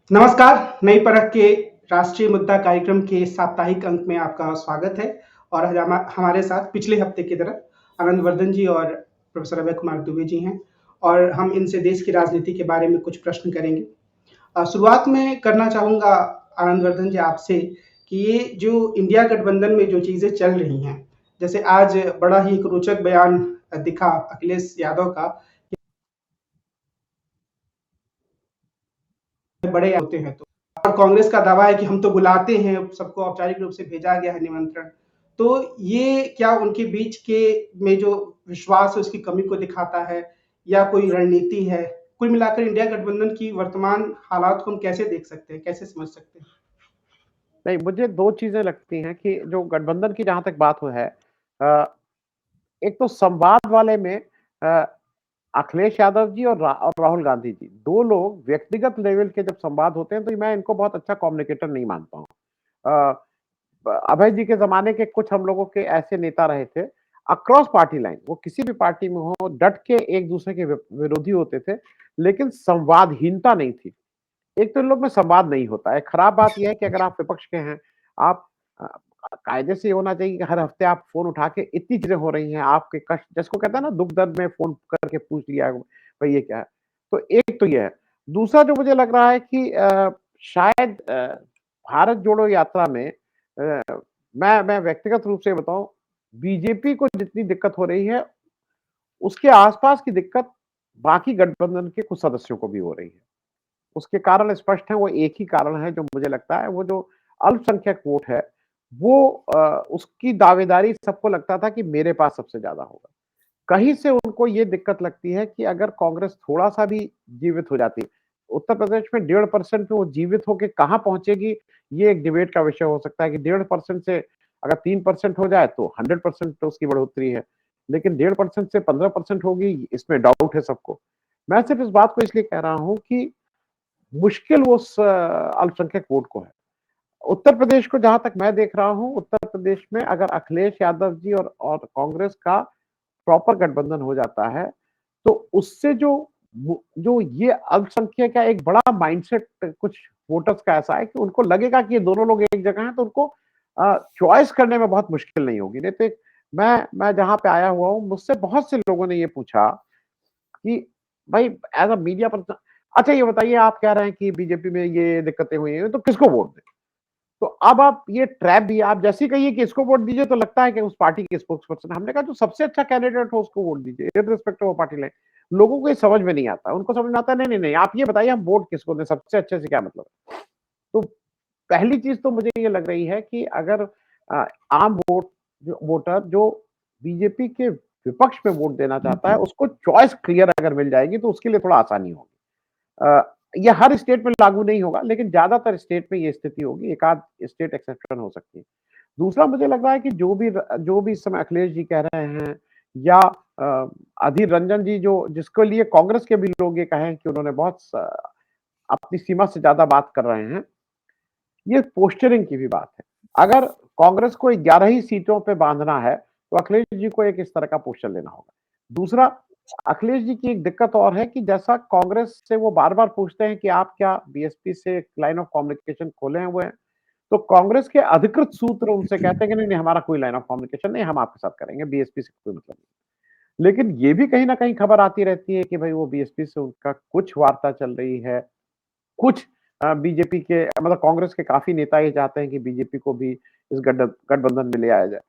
नमस्कार, नई परख के राष्ट्रीय मुद्दा कार्यक्रम के साप्ताहिक अंक में आपका स्वागत है। और आज हमारे साथ पिछले हफ्ते की तरह आनंद वर्धन जी और प्रोफेसर अभय कुमार दुबे जी हैं और हम इनसे देश की राजनीति के बारे में कुछ प्रश्न करेंगे। शुरुआत में करना चाहूँगा आनंद वर्धन जी आपसे कि ये जो इंडिया गठबंधन में जो चीज़ें चल रही हैं, जैसे आज बड़ा ही एक रोचक बयान दिखा अखिलेश यादव का, बड़े होते हैं तो। और कांग्रेस का दावा है कि हम तो बुलाते हैं, सबको औपचारिक रूप से भेजा गया है निमंत्रण। तो ये क्या उनके बीच के में जो विश्वास है उसकी कमी को दिखाता है या कोई रणनीति है? कुल मिलाकर इंडिया गठबंधन की वर्तमान हालात को हम कैसे देख सकते हैं, कैसे समझ सकते हैं? नहीं, मुझे 2 चीज़ें लगती हैं कि जो गठबंधन की जहाँ तक बात हो है अ, एक तो संवाद वाले में अ, अखिलेश यादव जी और राहुल गांधी जी, 2 लोग व्यक्तिगत लेवल के जब संवाद होते हैं, तो मैं इनको बहुत अच्छा कम्युनिकेटर नहीं मानता हूँ। अ, ब अभय जी के ज़माने के कुछ हम लोगों के ऐसे नेता रहे थे, अक्रॉस पार्टी लाइन, वो किसी भी पार्टी में हो, डट के एक-दूसरे के विरोधी होते थे, लेकिन संवादहीनता नहीं थी। एक तो इन लोग में संवाद नहीं होता है। खराब बात ये है कि अगर आप विपक्ष के हैं, आप अ, कायदे से ये होना चाहिए कि हर हफ्ते आप फ़ोन उठा के इतनी चीज़ें हो रही हैं, आपके कष्ट जिसको कहते हैं ना दुःख-दर्द में फ़ोन करके पूछ लिया, भई ये क्या है? तो एक तो ये है। दूसरा जो मुझे लग रहा है कि शायद भारत जोड़ो यात्रा में मैं व्यक्तिगत रूप से बताऊँ, बीजेपी को जितनी दिक्कत हो रही है, उसके आस-पास की दिक्कत बाकी गठबंधन के कुछ सदस्यों को भी हो रही है। उसके कारण स्पष्ट हैं, वो एक ही कारण है जो मुझे लगता है, वो जो अल्पसंख्यक वोट है, वो उसकी दावेदारी सबको लगता था कि मेरे पास सबसे ज़्यादा होगा। कहीं से उनको ये दिक्कत लगती है कि अगर कांग्रेस थोड़ा-सा भी जीवित हो जाती, उत्तर प्रदेश में 1.5% पे वो जीवित होके कहाँ पहुँचेगी, ये एक डिबेट का विषय हो सकता है कि 1.5% से अगर 3% हो जाए तो 100% तो उसकी बढ़ोतरी है। लेकिन 1.5% से 15% होगी, इसमें डाउट है सबको। मैं सिर्फ इस बात को इसलिए कह रहा हूँ कि मुश्किल उस अल्पसंख्यक वोट को है। उत्तर प्रदेश को जहाँ तक मैं देख रहा हूँ, उत्तर प्रदेश में अगर अखिलेश यादव जी और कांग्रेस का प्रॉपर गठबंधन हो जाता है, तो उससे जो ये अल्पसंख्यक का एक बड़ा माइंडसेट कुछ वोटर्स का ऐसा है कि उनको लगेगा कि ये दोनों लोग एक जगह हैं, तो उनको चॉइस करने में बहुत मुश्किल नहीं होगी। नहीं तो मैं जहाँ पे आया हुआ हूँ, मुझसे बहुत से लोगों ने ये पूछा कि भाई एज़ अ मीडिया पर्सन, अच्छा ये बताइए आप कह रहे हैं कि बीजेपी में ये दिक्कतें हुई हैं, तो किसको वोट दें? तो अब आप ये ट्रैप भी आप जैसे ही कहिए कि इसको वोट दीजिए तो लगता है कि उस पार्टी के स्पोक्स पर्सन, हमने कहा जो सबसे अच्छा कैंडिडेट हो उसको वोट दीजिए, इर्रिस्पेक्टिव ऑफ पार्टी लाइन। लोगों को ये समझ में नहीं आता। उनको समझ में आता है नहीं, नहीं, नहीं, आप ये बताइए हम वोट किसको दें, सबसे अच्छे से क्या मतलब है? तो पहली चीज़ तो मुझे ये लग रही है कि अगर आम वोटर जो बीजेपी के विपक्ष में वोट देना चाहता है, उसको चॉइस क्लियर अगर मिल जाएगी तो उसके लिए थोड़ा आसानी होगी। ये हर स्टेट में लागू नहीं होगा, लेकिन ज़्यादातर स्टेट में ये स्थिति होगी, एक-आध स्टेट एक्सेप्शन हो सकती है। दूसरा मुझे लग रहा है कि जो भी इस समय अखिलेश जी कह रहे हैं या अधीर रंजन जी जो जिसके लिए कांग्रेस के भी लोग ये कहें कि उन्होंने बहुत अपनी सीमा से ज़्यादा बात कर रहे हैं, ये पोस्चरिंग की भी बात है। अगर कांग्रेस को 11 ही सीटों पे बाँधना है, तो अखिलेश जी को एक इस तरह का पोस्चर लेना होगा। दूसरा, अखिलेश जी की एक दिक्कत और है कि जैसा कांग्रेस से वो बार-बार पूछते हैं कि आप क्या बीएसपी से लाइन ऑफ कम्युनिकेशन खोले हुए हैं? तो कांग्रेस के अधिकृत सूत्र उनसे कहते हैं कि नहीं, नहीं हमारा कोई लाइन ऑफ कम्युनिकेशन नहीं, हम आपके साथ करेंगे, बीएसपी से कोई मतलब नहीं। लेकिन ये भी कहीं न कहीं खबर आती रहती है कि भई वो बीएसपी से उनका कुछ वार्ता चल रही है, कुछ बीजेपी के मतलब कांग्रेस के काफ़ी नेता ये चाहते हैं कि बीजेपी को भी इस गठबंधन में ले आया जाए।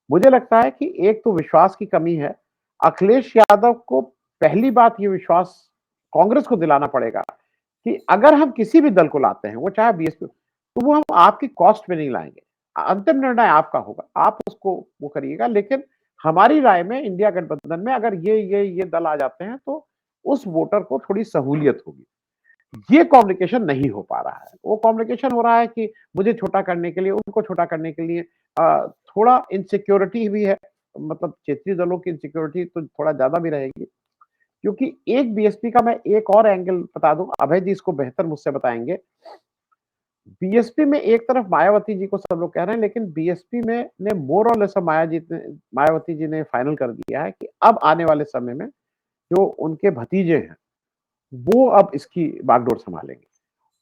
मुझे लगता है कि एक तो विश्वास की कमी है। अखिलेश यादव को पहली बात ये विश्वास कांग्रेस को दिलाना पड़ेगा कि अगर हम किसी भी दल को लाते हैं, वो चाहे बीएसपी, तो वो हम आपकी कॉस्ट में नहीं लाएँगे। अंतिम निर्णय आपका होगा, आप उसको वो करिएगा, लेकिन हमारी राय में इंडिया गठबंधन में अगर ये दल आ जाते हैं, तो उस वोटर को थोड़ी सहूलियत होगी। ये कम्युनिकेशन नहीं हो पा रहा है। वो कम्युनिकेशन हो रहा है कि मुझे छोटा करने के लिए, उनको छोटा करने के लिए थोड़ा इनसिक्योरिटी भी है। मतलब क्षेत्रीय दलों की इनसिक्योरिटी तो थोड़ा ज़्यादा भी रहेगी। क्योंकि एक बीएसपी का मैं एक और एंगल बता दूँ, अभय जी इसको बेहतर मुझसे बताएँगे। बीएसपी में एक तरफ मायावती जी को सब लोग कह रहे हैं, लेकिन बीएसपी में ने मोर और लेस मायावती जी ने फाइनल कर दिया है कि अब आने वाले समय में जो उनके भतीजे हैं, वो अब इसकी बागडोर सँभालेंगे।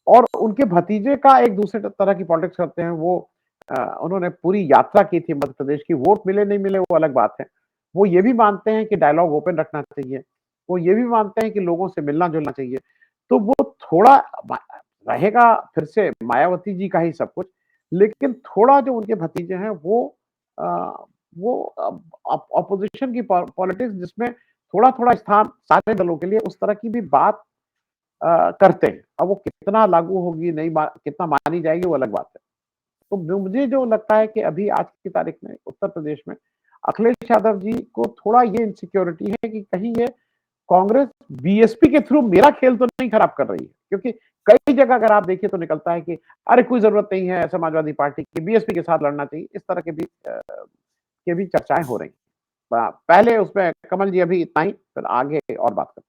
और उनके भतीजे का एक दूसरे तरह की पॉलिटिक्स करते हैं। वो उन्होंने पूरी यात्रा की थी मध्य प्रदेश की, वोट मिले नहीं मिले वो अलग बात है। वो ये भी मानते हैं कि डायलॉग ओपन रखना चाहिए। वो ये भी मानते हैं कि लोगों से मिलना-जुलना चाहिए। तो वो थोड़ा ब रहेगा फिर से मायावती जी का ही सब कुछ, लेकिन थोड़ा जो उनके भतीजे हैं अ, वो ऑपोज़िशन की पॉलिटिक्स जिसमें थोड़ा-थोड़ा स्थान सारे दलों के लिए उस तरह की भी बात करते हैं। अब वो कितना लागू होगी, नहीं कितना मानी जाएगी वो अलग बात है। तो मुझे जो लगता है कि अभी आज की तारीख में उत्तर प्रदेश में अखिलेश यादव जी को थोड़ा ये इनसिक्योरिटी है कि कहीं ये कांग्रेस बीएसपी के थ्रू मेरा खेल तो नहीं खराब कर रही है, क्योंकि कई जगह अगर आप देखिए तो निकलता है कि अरे कोई जरूरत नहीं है समाजवादी पार्टी की, बीएसपी के साथ लड़ना चाहिए, इस तरह के भी चर्चाएं हो रही हैं। पहले उसमें कमल जी अभी इतना ही, फिर आगे और बात करते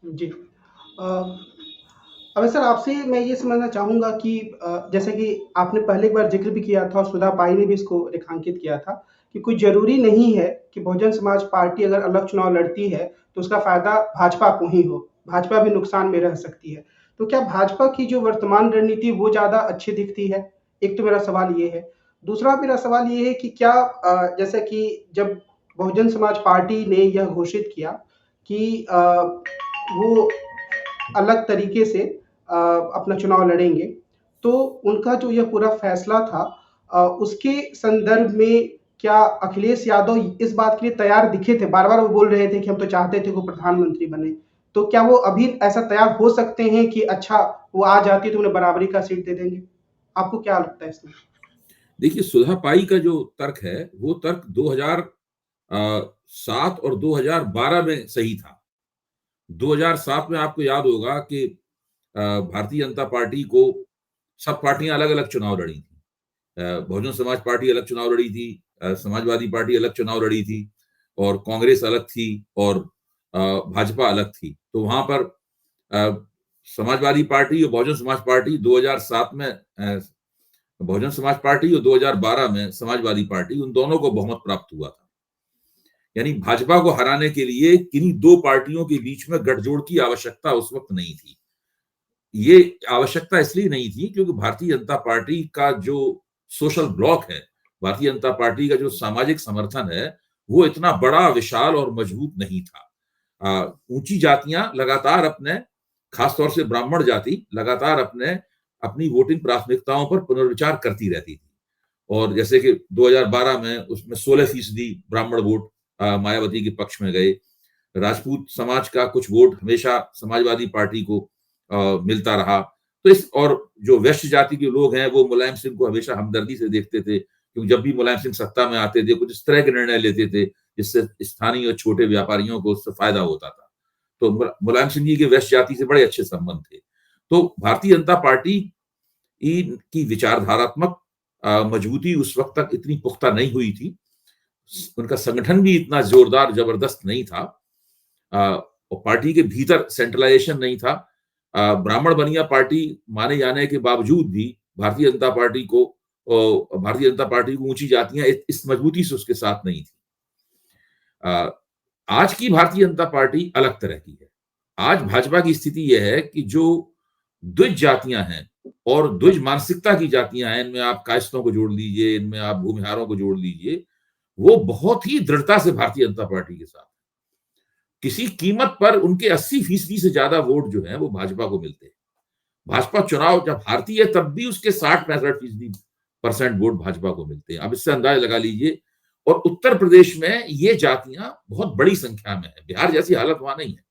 जी। अ, अब सर आपसे मैं ये समझना चाहूँगा कि जैसे कि आपने पहले एक बार ज़िक्र भी किया था और सुधा पाई ने भी इसको रेखांकित किया था कि कोई ज़रूरी नहीं है कि बहुजन समाज पार्टी अगर अलग चुनाव लड़ती है, तो उसका फ़ायदा भाजपा को ही हो। भाजपा भी नुकसान में रह सकती है। तो क्या भाजपा की जो वर्तमान रणनीति वो ज़्यादा अच्छी दिखती है? एक तो मेरा सवाल ये है। दूसरा मेरा सवाल ये है कि क्या जैसे कि जब बहुजन समाज पार्टी ने यह घोषित किया कि वो अलग तरीके से अपना चुनाव लड़ेंगे, तो उनका जो यह पूरा फैसला था उसके संदर्भ में क्या अखिलेश यादव इस बात के लिए तैयार दिखे थे? बार-बार वो बोल रहे थे कि हम तो चाहते थे वो प्रधानमंत्री बने। तो क्या वो अभी ऐसा तैयार हो सकते हैं कि अच्छा वो आ जाती तो उन्हें बराबरी का सीट दे देंगे? आपको क्या लगता है इसमें? देखिए, सुधा पाई का जो तर्क है, वो तर्क 2007 और 2012 में सही था। 2007 में आपको याद होगा कि भारतीय जनता पार्टी को सब पार्टियां अलग-अलग चुनाव लड़ी थी। बहुजन समाज पार्टी अलग चुनाव लड़ी थी, समाजवादी पार्टी अलग चुनाव लड़ी थी और कांग्रेस अलग थी और भाजपा अलग थी। तो वहां पर समाजवादी पार्टी और बहुजन समाज पार्टी 2007 में बहुजन समाज पार्टी और 2012 में समाजवादी पार्टी, उन दोनों को बहुमत प्राप्त हुआ था। यानी भाजपा को हराने के लिए किन्हीं दो पार्टियों के बीच में गठजोड़ की आवश्यकता उस वक्त नहीं थी। ये आवश्यकता इसलिए नहीं थी क्योंकि भारतीय जनता पार्टी का जो सोशल ब्लॉक है, भारतीय जनता पार्टी का जो सामाजिक समर्थन है, वो इतना बड़ा, विशाल और मजबूत नहीं था। ऊंची जातियां लगातार अपने, खासतौर से ब्राह्मण जाति लगातार अपनी वोटिंग प्राथमिकताओं पर पुनर्विचार करती रहती थी। और जैसे कि 2012 में उसमें 16% ब्राह्मण वोट मायावती के पक्ष में गए। राजपूत समाज का कुछ वोट हमेशा समाजवादी पार्टी को मिलता रहा। तो और जो वैश्य जाति के लोग हैं वो मुलायम सिंह को हमेशा हमदर्दी से देखते थे, क्योंकि जब भी मुलायम सिंह सत्ता में आते थे कुछ इस तरह के निर्णय लेते थे जिससे स्थानीय और छोटे व्यापारियों को उससे फायदा होता था। तो मुलायम सिंह जी के वैश्य जाति से बड़े अच्छे संबंध थे। तो भारतीय जनता पार्टी की विचारधारात्मक मजबूती उस वक्त तक इतनी पुख्ता नहीं हुई थी, उनका संगठन भी इतना जोरदार जबरदस्त नहीं था, और पार्टी के भीतर सेंट्रलाइजेशन नहीं था। ब्राह्मण बनिया पार्टी माने जाने के बावजूद भी भारतीय जनता पार्टी को ऊंची जातियां इस मजबूती से उसके साथ नहीं थी। आज की भारतीय जनता पार्टी अलग तरह की है। आज भाजपा की स्थिति यह है कि जो द्विज जातियां हैं और द्विज मानसिकता की जातियां हैं, इनमें आप कायस्थों को जोड़ लीजिए, इनमें आप भूमिहारों को जोड़ लीजिए, वो बहुत ही दृढ़ता से भारतीय जनता पार्टी के साथ, किसी कीमत पर उनके 80% से ज्यादा वोट जो है वो भाजपा को मिलते हैं। भाजपा चुनाव जब हारती है तब भी उसके 60-65% वोट भाजपा को मिलते हैं। अब इससे अंदाजा लगा लीजिए। और उत्तर प्रदेश में ये जातियां बहुत बड़ी संख्या में है, बिहार जैसी हालत वहां नहीं है।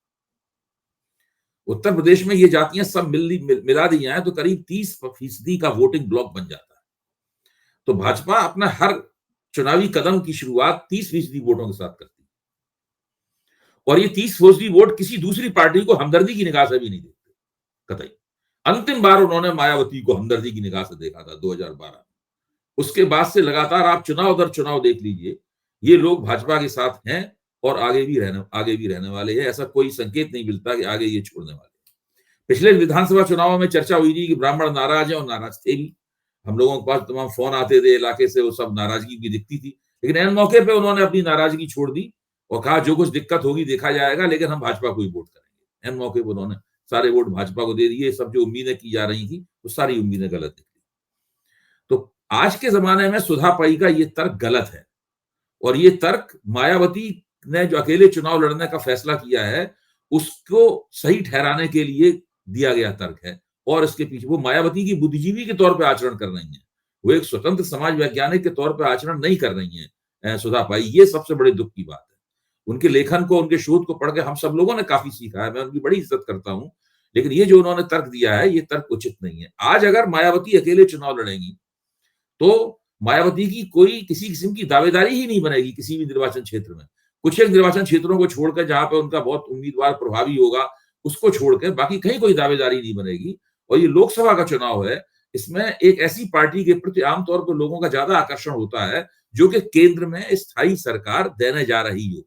उत्तर प्रदेश में ये जातियां सब मिला दी जाए तो करीब 30% का वोटिंग ब्लॉक बन जाता है। तो भाजपा अपना हर चुनावी कदम की शुरुआत 30% वोटों के साथ करती है, और ये 30% वोट किसी दूसरी पार्टी को हमदर्दी की निगाह से भी नहीं देखते कतई। अंतिम बार उन्होंने मायावती को हमदर्दी की निगाह से देखा था 2012 में। उसके बाद से लगातार आप चुनाव दर चुनाव देख लीजिए, ये लोग भाजपा के साथ हैं और आगे भी रहने वाले हैं। ऐसा कोई संकेत नहीं मिलता कि आगे ये छोड़ने वाले। पिछले विधानसभा चुनाव में चर्चा हुई थी कि ब्राह्मण नाराज है, और नाराज थे भी। हम लोगों के पास तमाम फोन आते थे इलाके से, वो सब नाराजगी भी दिखती थी। लेकिन एन मौके पे उन्होंने अपनी नाराजगी छोड़ दी और कहा जो कुछ दिक्कत होगी देखा जाएगा, लेकिन हम भाजपा को ही वोट करेंगे। एन मौके पर उन्होंने सारे वोट भाजपा को दे दिए, सब जो उम्मीदें की जा रही थी वो सारी उम्मीदें गलत निकली। तो आज के जमाने में सुधा पई का ये तर्क गलत है, और ये तर्क मायावती ने जो अकेले चुनाव लड़ने का फैसला किया है उसको सही ठहराने के लिए दिया गया तर्क है। और इसके पीछे वो मायावती की बुद्धिजीवी के तौर पे आचरण कर रही है, वो एक स्वतंत्र समाज वैज्ञानिक के तौर पे आचरण नहीं कर रही है सुधा पाई। ये सबसे बड़े दुख की बात है। उनके लेखन को, उनके शोध को पढ़ के हम सब लोगों ने काफी सीखा है, मैं उनकी बड़ी इज्जत करता हूं, लेकिन ये जो उन्होंने तर्क दिया है ये तर्क उचित नहीं है। आज अगर मायावती अकेले चुनाव लड़ेंगी तो मायावती की कोई किसी किस्म की दावेदारी ही नहीं बनेगी किसी भी निर्वाचन क्षेत्र में। कुछ एक निर्वाचन क्षेत्रों को छोड़कर जहां पे उनका बहुत उम्मीदवार प्रभावी होगा उसको छोड़कर बाकी कहीं कोई दावेदारी नहीं बनेगी। और ये लोकसभा का चुनाव है, इसमें एक ऐसी पार्टी के प्रति आमतौर पर लोगों का ज्यादा आकर्षण होता है जो कि केंद्र में स्थायी सरकार देने जा रही हो,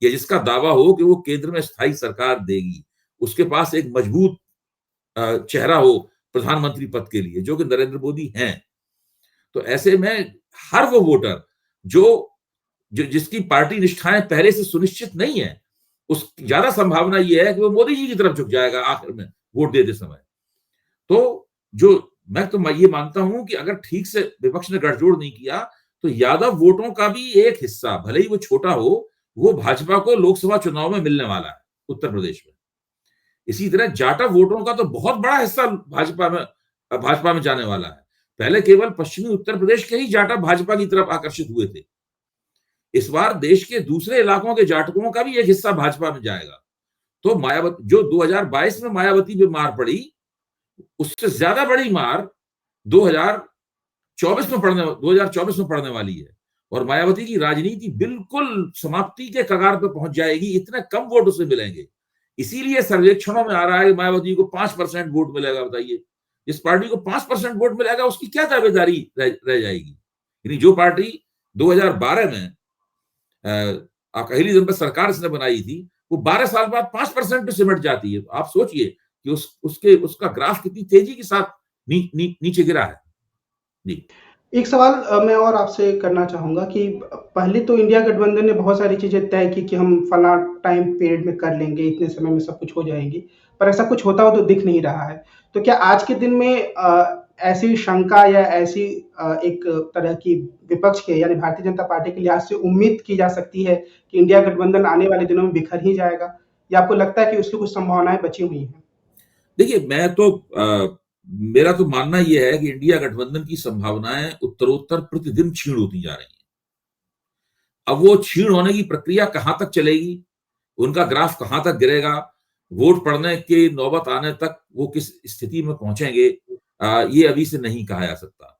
या जिसका दावा हो कि वो केंद्र में स्थायी सरकार देगी, उसके पास एक मजबूत चेहरा हो प्रधानमंत्री पद के लिए, जो कि नरेंद्र मोदी हैं। तो ऐसे में हर वो वोटर जो जिसकी पार्टी निष्ठाएं पहले से सुनिश्चित नहीं है, उस ज्यादा संभावना यह है कि वो मोदी जी की तरफ झुक जाएगा आखिर में वोट देते समय। तो मैं ये मानता हूं कि अगर ठीक से विपक्ष ने गठजोड़ नहीं किया तो यादव वोटों का भी एक हिस्सा, भले ही वो छोटा हो, वो भाजपा को लोकसभा चुनाव में मिलने वाला है उत्तर प्रदेश में। इसी तरह जाटा वोटों का तो बहुत बड़ा हिस्सा भाजपा में जाने वाला है। पहले केवल पश्चिमी उत्तर प्रदेश के ही जाटा भाजपा की तरफ आकर्षित हुए थे, इस बार देश के दूसरे इलाकों के जाटकों का भी एक हिस्सा भाजपा में जाएगा। तो मायावती जो 2022 में मायावती पे मार पड़ी, उससे ज्यादा बड़ी मार 2024 में पड़ने वाली है, और मायावती की राजनीति बिल्कुल समाप्ति के कगार पर पहुंच जाएगी, इतने कम वोट उसे मिलेंगे। इसीलिए सर्वेक्षणों में आ रहा है मायावती को 5% वोट मिलेगा। बताइए, जिस पार्टी को 5% वोट मिलेगा उसकी क्या दावेदारी रह जाएगी। यानी जो पार्टी 2012 में अकेली जनता सरकार इसने बनाई थी, वो 12 साल बाद 5% पे सिमट जाती है। आप सोचिए कि उसका ग्राफ कितनी तेजी के साथ नीचे गिरा है। जी, एक सवाल मैं और आपसे करना चाहूंगा कि पहले तो इंडिया गठबंधन ने बहुत सारी चीजें तय की कि हम फला टाइम पीरियड में कर लेंगे, इतने समय में सब कुछ हो जाएगी, पर ऐसा कुछ होता हो तो दिख नहीं रहा है। तो क्या आज के दिन में ऐसी शंका या ऐसी एक तरह की विपक्ष के यानी भारतीय जनता पार्टी के लिहाज से उम्मीद की जा सकती है कि इंडिया गठबंधन आने वाले दिनों में बिखर ही जाएगा, या आपको लगता है कि उसकी कुछ संभावनाएं बची हुई हैं? देखिए, मेरा तो मानना यह है कि इंडिया गठबंधन की संभावनाएं उत्तरोत्तर प्रतिदिन क्षीण होती जा रही हैं। अब वो क्षीण होने की प्रक्रिया कहां तक चलेगी, उनका ग्राफ कहां तक गिरेगा, वोट पड़ने के नौबत आने तक वो किस स्थिति में पहुंचेंगे, ये अभी से नहीं कहा जा सकता।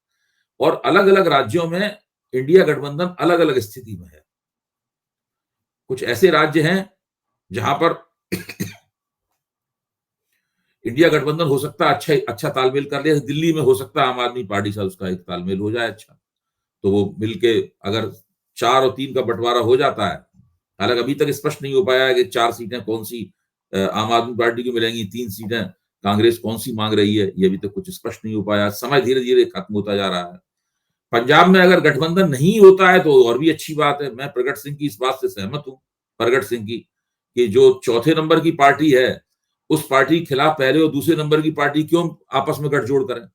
और अलग अलग राज्यों में इंडिया गठबंधन अलग अलग स्थिति में है। कुछ ऐसे राज्य हैं जहां पर इंडिया गठबंधन हो सकता है अच्छा तालमेल कर ले। दिल्ली में हो सकता है आम आदमी पार्टी से उसका एक तालमेल हो जाए अच्छा, तो वो मिलके अगर 4 और 3 का बंटवारा हो जाता है। हालांकि अभी तक स्पष्ट नहीं हो पाया है कि 4 सीटें कौन सी आम आदमी पार्टी को मिलेंगी, 3 सीटें कांग्रेस कौन सी मांग रही है, ये अभी तक कुछ स्पष्ट नहीं हो पाया। समय धीरे धीरे खत्म होता जा रहा है। पंजाब में अगर गठबंधन नहीं होता है तो और भी अच्छी बात है। मैं प्रगट सिंह की इस बात से सहमत हूं, प्रगट सिंह की, कि जो चौथे नंबर की पार्टी है उस पार्टी के खिलाफ पहले और दूसरे नंबर की पार्टी क्यों आपस में गठजोड़ करें।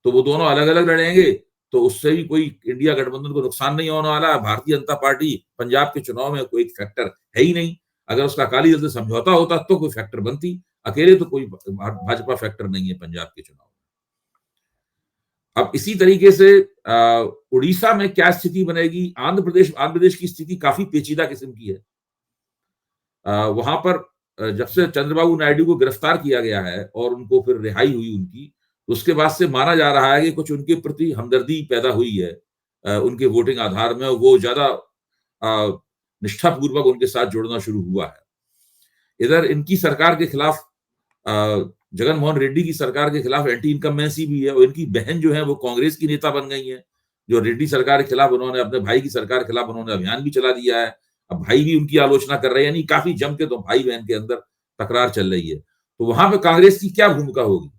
तो वो दोनों अलग अलग लड़ेंगे तो उससे भी कोई इंडिया गठबंधन को नुकसान नहीं होने वाला। भारतीय जनता पार्टी पंजाब के चुनाव में कोई फैक्टर है ही नहीं। अगर उसका अकाली दल से समझौता होता तो कोई फैक्टर बनती, अकेले तो कोई भाजपा फैक्टर नहीं है पंजाब के चुनाव में। अब इसी तरीके से उड़ीसा में क्या स्थिति बनेगी, आंध्र प्रदेश की स्थिति काफी पेचीदा किस्म की है। वहां पर जब से चंद्रबाबू नायडू को गिरफ्तार किया गया है और उनको फिर रिहाई हुई उनकी, उसके बाद से माना जा रहा है कि कुछ उनके प्रति हमदर्दी पैदा हुई है उनके वोटिंग आधार में। वो ज्यादा निष्ठापूर्वक उनके साथ जुड़ना शुरू हुआ है। इधर इनकी सरकार के खिलाफ, जगन मोहन रेड्डी की सरकार के खिलाफ एंटी इनकम्बेंसी भी है, और इनकी बहन जो है वो कांग्रेस की नेता बन गई है। जो रेड्डी सरकार के खिलाफ उन्होंने, अपने भाई की सरकार के खिलाफ उन्होंने अभियान भी चला दिया है। अब भाई भी उनकी आलोचना कर रहे हैं, यानी काफी जम के तो भाई बहन के अंदर तकरार चल रही है। तो वहां पे कांग्रेस की क्या भूमिका होगी?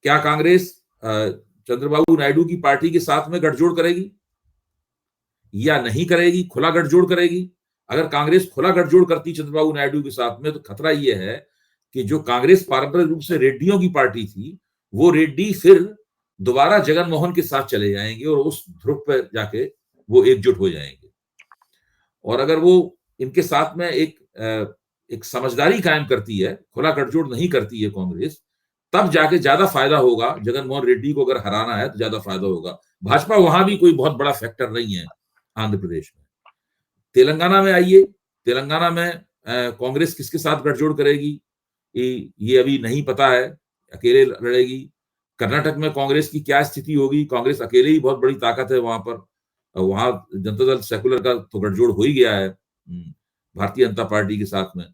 क्या कांग्रेस चंद्रबाबू नायडू की पार्टी के साथ में गठजोड़ करेगी या नहीं करेगी, खुला गठजोड़ करेगी? अगर कांग्रेस खुला गठजोड़ करती चंद्रबाबू नायडू के साथ में, तो खतरा यह है कि जो कांग्रेस पारंपरिक रूप से रेड्डियों की पार्टी थी, वो रेड्डी फिर दोबारा जगन मोहन के साथ चले जाएंगे और उस ध्रुव पर जाके वो एकजुट हो जाएंगे। और अगर वो इनके साथ में एक समझदारी कायम करती है, खुला गठजोड़ नहीं करती है कांग्रेस, तब जाके ज्यादा फायदा होगा। जगन मोहन रेड्डी को अगर हराना है तो ज्यादा फायदा होगा। भाजपा वहां भी कोई बहुत बड़ा फैक्टर नहीं है आंध्र प्रदेश में। तेलंगाना में आइए, तेलंगाना में कांग्रेस किसके साथ गठजोड़ करेगी ये अभी नहीं पता है, अकेले लड़ेगी। कर्नाटक में कांग्रेस की क्या स्थिति होगी, कांग्रेस अकेले ही बहुत बड़ी ताकत है वहां पर। वहां जनता दल सेकुलर का तो गठजोड़ हो ही गया है भारतीय जनता पार्टी के साथ में।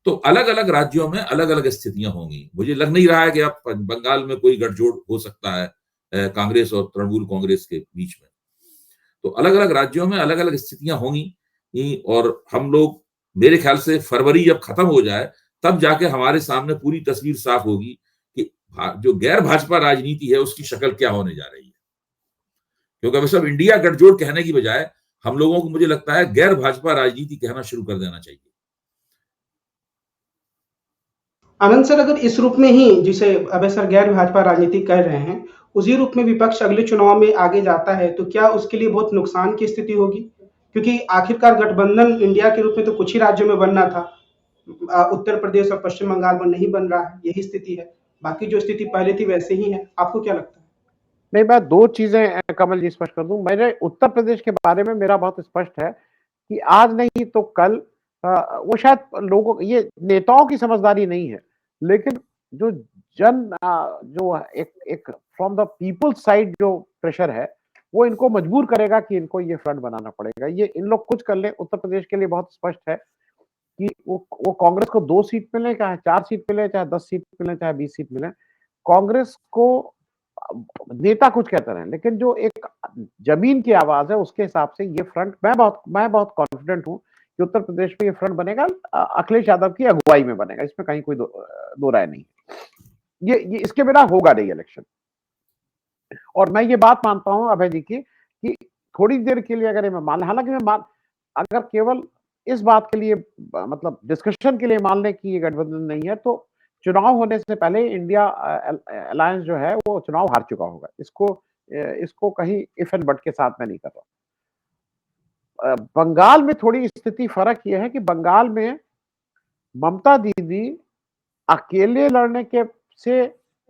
तो अलग अलग राज्यों में अलग अलग स्थितियां होंगी। मुझे लग नहीं रहा है कि आप बंगाल में कोई गठजोड़ हो सकता है कांग्रेस और तृणमूल कांग्रेस के बीच में। तो अलग अलग राज्यों में अलग अलग स्थितियां होंगी और हम लोग, मेरे ख्याल से फरवरी जब खत्म हो जाए तब जाके हमारे सामने पूरी तस्वीर साफ होगी कि जो गैर भाजपा राजनीति है उसकी शक्ल क्या होने जा रही है। क्योंकि अब सब इंडिया गठजोड़ कहने की बजाय हम लोगों को, मुझे लगता है, गैर भाजपा राजनीति कहना शुरू कर देना चाहिए। आनंद सर, अगर इस रूप में ही जिसे अब सर गैर भाजपा राजनीति कर रहे हैं, उसी रूप में विपक्ष अगले चुनाव में आगे जाता है, तो क्या उसके लिए बहुत नुकसान की स्थिति होगी? क्योंकि आखिरकार गठबंधन इंडिया के रूप में तो कुछ ही राज्यों में बनना था, उत्तर प्रदेश और पश्चिम बंगाल में नहीं बन रहा है, यही स्थिति है। बाकी जो स्थिति पहले थी वैसे ही है। आपको क्या लगता है? नहीं, मैं दो चीजें कमल जी स्पष्ट कर दूं। मेरे उत्तर प्रदेश के बारे में मेरा बहुत स्पष्ट है कि आज नहीं तो कल वो शायद लोगों, ये नेताओं की समझदारी नहीं है, लेकिन जो जो एक एक फ्रॉम द पीपल साइड जो प्रेशर है, वो इनको मजबूर करेगा कि इनको ये फ्रंट बनाना पड़ेगा। ये इन लोग कुछ कर ले, उत्तर प्रदेश के लिए बहुत स्पष्ट है कि वो कांग्रेस को 2 सीट मिले, चाहे 4 सीट मिले, चाहे 10 सीट मिले, चाहे 20 सीट मिले, कांग्रेस को नेता कुछ कहते रहे, लेकिन जो एक जमीन की आवाज है उसके हिसाब से ये फ्रंट, मैं बहुत कॉन्फिडेंट हूं कि उत्तर प्रदेश में ये फ्रंट बनेगा, अखिलेश यादव की अगुवाई में बनेगा। इसमें कहीं कोई दो राय नहीं है। ये इसके बिना होगा नहीं इलेक्शन। और मैं ये बात मानता हूं अभय जी की कि थोड़ी देर के लिए अगर मैं मान, हालांकि मैं अगर केवल इस बात के लिए, मतलब डिस्कशन के लिए मान लें कि ये गठबंधन नहीं है, तो चुनाव होने से पहले इंडिया अलायंस जो है वो चुनाव हार चुका होगा। इसको कहीं इफ एंड बट के साथ मैं नहीं कर रहा। बंगाल में थोड़ी स्थिति फर्क यह है कि बंगाल में ममता दीदी अकेले लड़ने के से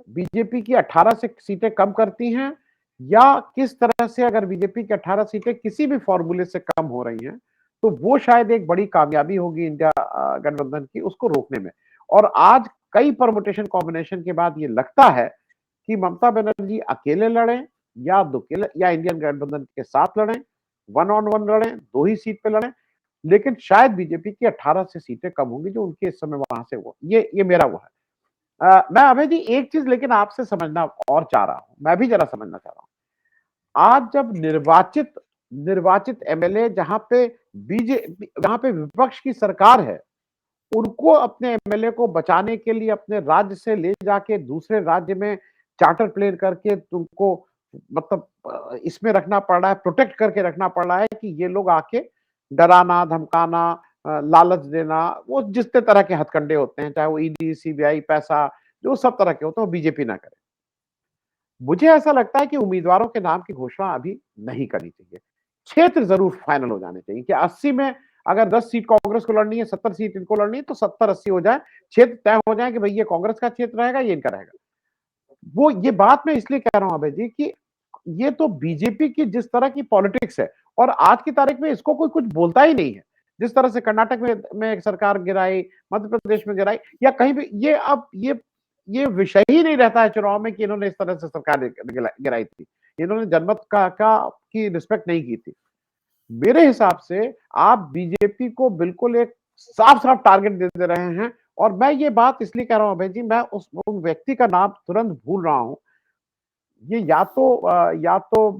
बीजेपी की 18 से सीटें कम करती हैं, या किस तरह से अगर बीजेपी की 18 सीटें किसी भी फॉर्मूले से कम हो रही हैं, तो वो शायद एक बड़ी कामयाबी होगी इंडिया गठबंधन की उसको रोकने में। और आज कई परमुटेशन कॉम्बिनेशन के बाद ये लगता है कि ममता बनर्जी अकेले लड़ें या या इंडियन गठबंधन के साथ लड़ें, 1 on 1 लड़ें, 2 ही सीट पे लड़ें, लेकिन शायद बीजेपी की 18 से सीटें कम होंगी जो उनके इस समय वहां से वो ये मेरा वो है। मैं अभय जी एक चीज लेकिन आपसे समझना और चाह रहा हूं, मैं भी जरा समझना चाह रहा हूं। आज जब निर्वाचित एमएलए जहां पे जहां पे विपक्ष की सरकार है, उनको अपने एमएलए को बचाने के लिए अपने राज्य से ले जाके दूसरे राज्य में चार्टर प्लेन करके तुमको, मतलब इसमें रखना पड़ रहा है, प्रोटेक्ट करके रखना पड़ रहा है कि ये लोग आके डराना, धमकाना, लालच देना, वो जितने तरह के हथकंडे होते हैं, चाहे वो ईडी, सीबीआई, पैसा, जो सब तरह के होते हैं, वो बीजेपी ना करे। मुझे ऐसा लगता है कि उम्मीदवारों के नाम की घोषणा अभी नहीं करनी चाहिए। क्षेत्र जरूर फाइनल हो जाने चाहिए कि 80 में अगर 10 सीट कांग्रेस को लड़नी है, 70 सीट इनको लड़नी है, तो 70-80 हो जाए, क्षेत्र तय हो जाए कि भाई ये कांग्रेस का क्षेत्र रहेगा, ये इनका रहेगा। वो ये बात मैं इसलिए कह रहा हूं अभय जी कि ये तो बीजेपी की जिस तरह की पॉलिटिक्स है, और आज की तारीख में इसको कोई कुछ बोलता ही नहीं है। जिस तरह से कर्नाटक में एक सरकार गिराई, मध्य प्रदेश में गिराई, या कहीं भी ये अब ये विषय ही नहीं रहता है चुनाव में कि इन्होंने इस तरह से सरकार गिराई थी। इन्होंने जनमत की रिस्पेक्ट नहीं की थी। मेरे हिसाब से आप बीजेपी को बिल्कुल एक साफ-साफ टारगेट दे रहे हैं, और मैं ये बात इसलिए कह रहा हूं अभय जी, मैं उस व्यक्ति का नाम तुरंत भूल रहा हूं। ये या तो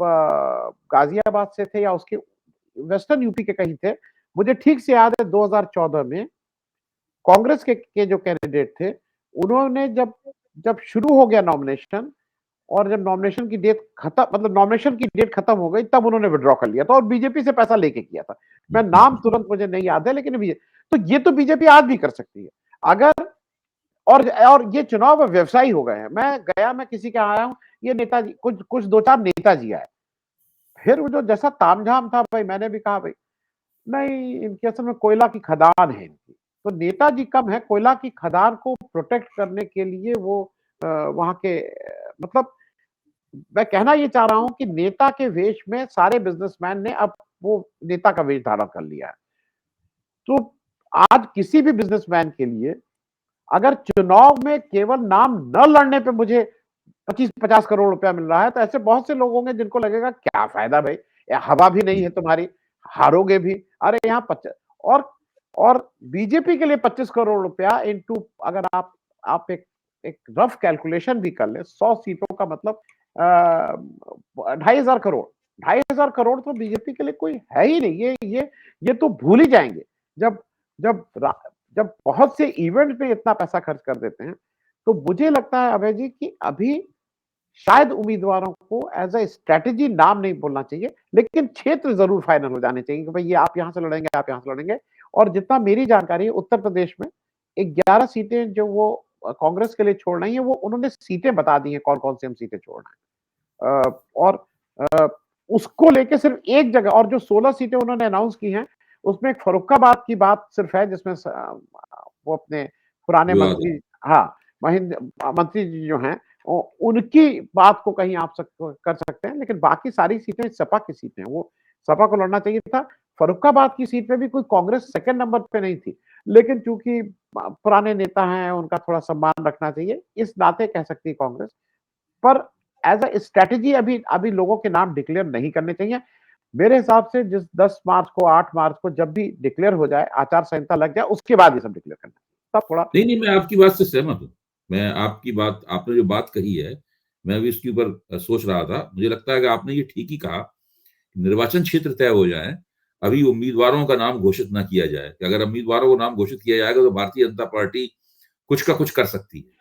गाजियाबाद से थे या उसके वेस्टर्न यूपी के कहीं थे। मुझे ठीक से याद है 2014 में कांग्रेस के जो कैंडिडेट थे, उन्होंने जब शुरू हो गया नॉमिनेशन, और जब नॉमिनेशन की डेट खत्म, मतलब नॉमिनेशन की डेट खत्म हो गई, तब उन्होंने विड्रॉ कर लिया था और बीजेपी से पैसा लेके किया था। मैं नाम तुरंत मुझे नहीं याद है, लेकिन तो ये तो बीजेपी आज भी कर सकती है अगर, और ये चुनाव व्यवसायी हो गए हैं। मैं किसी के आया हूं, ये नेताजी, कुछ दो चार नेताजी आए, फिर वो जो जैसा तामझाम था भाई, मैंने भी कहा भाई नहीं, इनके असल में कोयला की खदान है इनकी, तो नेताजी कम है, कोयला की खदान को प्रोटेक्ट करने के लिए वो वहां के मतलब मैं कहना ये चाह रहा हूं कि नेता के वेश में सारे बिजनेसमैन ने अब वो नेता का वेश धारण कर लिया है। तो आज किसी भी बिजनेसमैन के लिए अगर चुनाव में केवल नाम न लड़ने पे मुझे 25-50 करोड़ रुपया मिल रहा है, तो ऐसे बहुत से लोग होंगे जिनको लगेगा क्या फायदा भाई, हवा भी नहीं है तुम्हारी, हारोगे भी। अरे यहाँ 25 और बीजेपी के लिए 25 करोड़ रुपया इनटू, अगर आप एक रफ कैलकुलेशन भी कर ले, 100 सीटों का मतलब 2,500 करोड़, 2,500 करोड़ तो बीजेपी के लिए कोई है ही नहीं। ये तो भूल ही जाएंगे जब जब जब बहुत से इवेंट में इतना पैसा खर्च कर देते हैं। तो मुझे लगता है अभय जी कि अभी शायद उम्मीदवारों को एज अ स्ट्रेटेजी नाम नहीं बोलना चाहिए, लेकिन क्षेत्र जरूर फाइनल हो जाने चाहिए कि भाई ये आप यहां से लड़ेंगे, आप यहां से लड़ेंगे। और जितना मेरी जानकारी है, उत्तर प्रदेश में 11 सीटें जो वो कांग्रेस के लिए छोड़ रही है, वो उन्होंने सीटें बता दी हैं कौन कौन सी हम सीटें छोड़ना है। और उसको लेके सिर्फ एक जगह, और जो 16 सीटें उन्होंने अनाउंस की हैं, उसमें एक फर्रुखाबाद की बात सिर्फ है, जिसमें वो अपने पुराने मंत्री, हाँ, मंत्री जी जो हैं, उनकी बात को कहीं आप कर सकते हैं, लेकिन बाकी सारी सीटें सपा की सीटें हैं, वो सपा को लड़ना चाहिए था। फर्रुखाबाद की सीट पे भी कोई कांग्रेस सेकंड नंबर पे नहीं थी, लेकिन चूंकि पुराने नेता हैं, उनका थोड़ा सम्मान रखना चाहिए, इस नाते कह सकती है कांग्रेस। पर एज अ स्ट्रेटेजी अभी अभी लोगों के नाम डिक्लेयर नहीं करने चाहिए मेरे हिसाब से। जिस 10 मार्च को, 8 मार्च को जब भी डिक्लेयर हो जाए, आचार संहिता लग जाए, उसके बाद ये सब डिक्लेयर करना, तब थोड़ा। नहीं, मैं आपकी बात से सहमत हूँ। मैं आपकी बात, आपने जो बात कही है, मैं भी इसके ऊपर सोच रहा था। मुझे लगता है कि आपने ये ठीक ही कहा, निर्वाचन क्षेत्र तय हो जाए, अभी उम्मीदवारों का नाम घोषित ना किया जाए। कि अगर उम्मीदवारों को नाम घोषित किया जाएगा तो भारतीय जनता पार्टी कुछ का कुछ कर सकती है।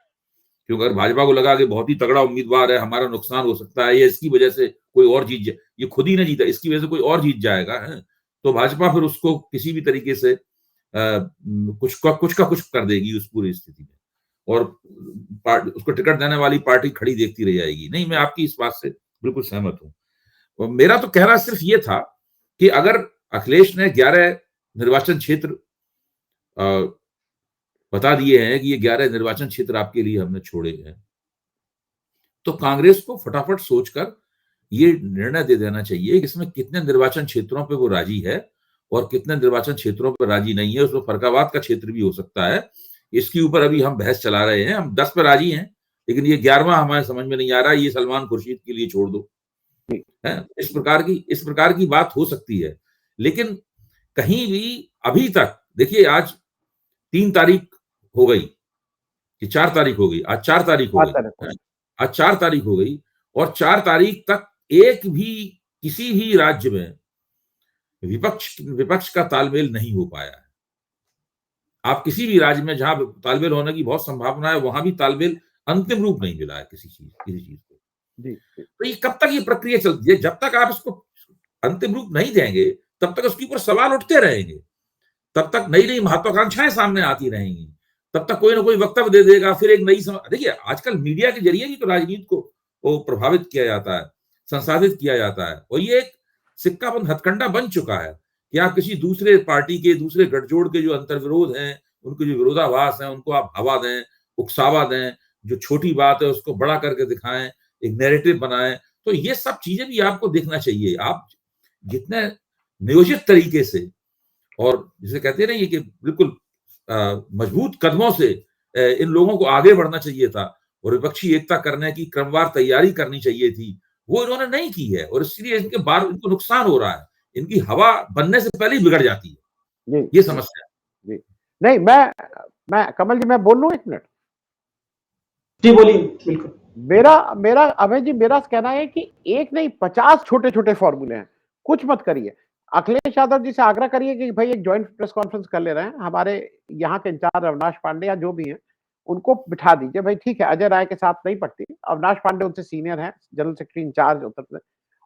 क्योंकि अगर भाजपा को लगा कि बहुत ही तगड़ा उम्मीदवार है, हमारा नुकसान हो सकता है, या इसकी वजह से कोई और जीत जाए, ये खुद ही नहीं जीता, इसकी वजह से कोई और जीत जाएगा है, तो भाजपा फिर उसको किसी भी तरीके से कुछ का कुछ कर देगी उस पूरी स्थिति में, और उसको टिकट देने वाली पार्टी खड़ी देखती रह जाएगी। नहीं, मैं आपकी इस बात से बिल्कुल सहमत हूँ। और मेरा तो कहना सिर्फ ये था कि अगर अखिलेश ने 11 निर्वाचन क्षेत्र बता दिए हैं कि ये 11 निर्वाचन क्षेत्र आपके लिए हमने छोड़े हैं, तो कांग्रेस को फटाफट सोचकर ये निर्णय दे देना चाहिए कि इसमें कितने निर्वाचन क्षेत्रों पे वो राजी है और कितने निर्वाचन क्षेत्रों पर राजी नहीं है। उसमें फर्रुखाबाद का क्षेत्र भी हो सकता है। इसके ऊपर अभी हम बहस चला रहे हैं। हम 10 पे राजी हैं, लेकिन ये 11वां हमारे समझ में नहीं आ रहा है, ये सलमान खुर्शीद के लिए छोड़ दो, है। इस प्रकार की बात हो सकती है। लेकिन कहीं भी अभी तक देखिए, आज 3 तारीख हो गई कि 4 तारीख हो गई, आज 4 तारीख हो गई, आज 4 तारीख हो गई, और 4 तारीख तक एक भी किसी भी राज्य में विपक्ष का तालमेल नहीं हो पाया है। आप किसी भी राज्य में जहां तालमेल होने की बहुत संभावना है, वहां भी तालमेल अंतिम रूप नहीं मिला है किसी चीज को। तो ये कब तक ये प्रक्रिया चलती है? जब तक आप इसको अंतिम रूप नहीं देंगे, तब तक उसके ऊपर सवाल उठते रहेंगे, तब तक नई नई महत्वाकांक्षाएं सामने आती रहेंगी, तब तक कोई ना कोई वक्तव्य दे देगा, फिर एक नई देखिए, आजकल मीडिया के जरिए भी तो राजनीति को प्रभावित किया जाता है, संसाधित किया जाता है, और ये एक सिक्का बंद हथकंडा बन चुका है कि आप किसी दूसरे पार्टी के, दूसरे गठजोड़ के जो अंतर्विरोध हैं, उनके जो विरोधाभास हैं, उनको आप हवा दें, उकसावा दें, जो छोटी बात है उसको बड़ा करके दिखाएं, एक नैरेटिव बनाएं। तो ये सब चीजें भी आपको देखना चाहिए। आप जितने नियोजित तरीके से, और जिसे कहते हैं ना, ये कि बिल्कुल मजबूत कदमों से इन लोगों को आगे बढ़ना चाहिए था और विपक्षी एकता करने की क्रमवार तैयारी करनी चाहिए थी, वो इन्होंने नहीं की है, और इसलिए इनके बार इनको नुकसान हो रहा है। इनकी हवा बनने से पहले ही बिगड़ जाती है, ये समस्या है। जी, नहीं, मैं कमल जी, मैं बोल लूं 1 मिनट? जी बोलिए। बिल्कुल। मेरा अभय जी, मेरा कहना है कि एक नहीं 50 छोटे छोटे फॉर्मूले हैं, कुछ मत करिए। अखिलेश यादव जी से आग्रह करिए कि भाई एक ज्वाइंट प्रेस कॉन्फ्रेंस कर ले रहे हैं, हमारे यहाँ के इंचार्ज अविनाश पांडे या जो भी हैं, उनको बिठा दीजिए भाई, ठीक है, अजय राय के साथ नहीं पड़ती, अविनाश पांडे उनसे सीनियर हैं, general secretary in charge Uttar Pradesh,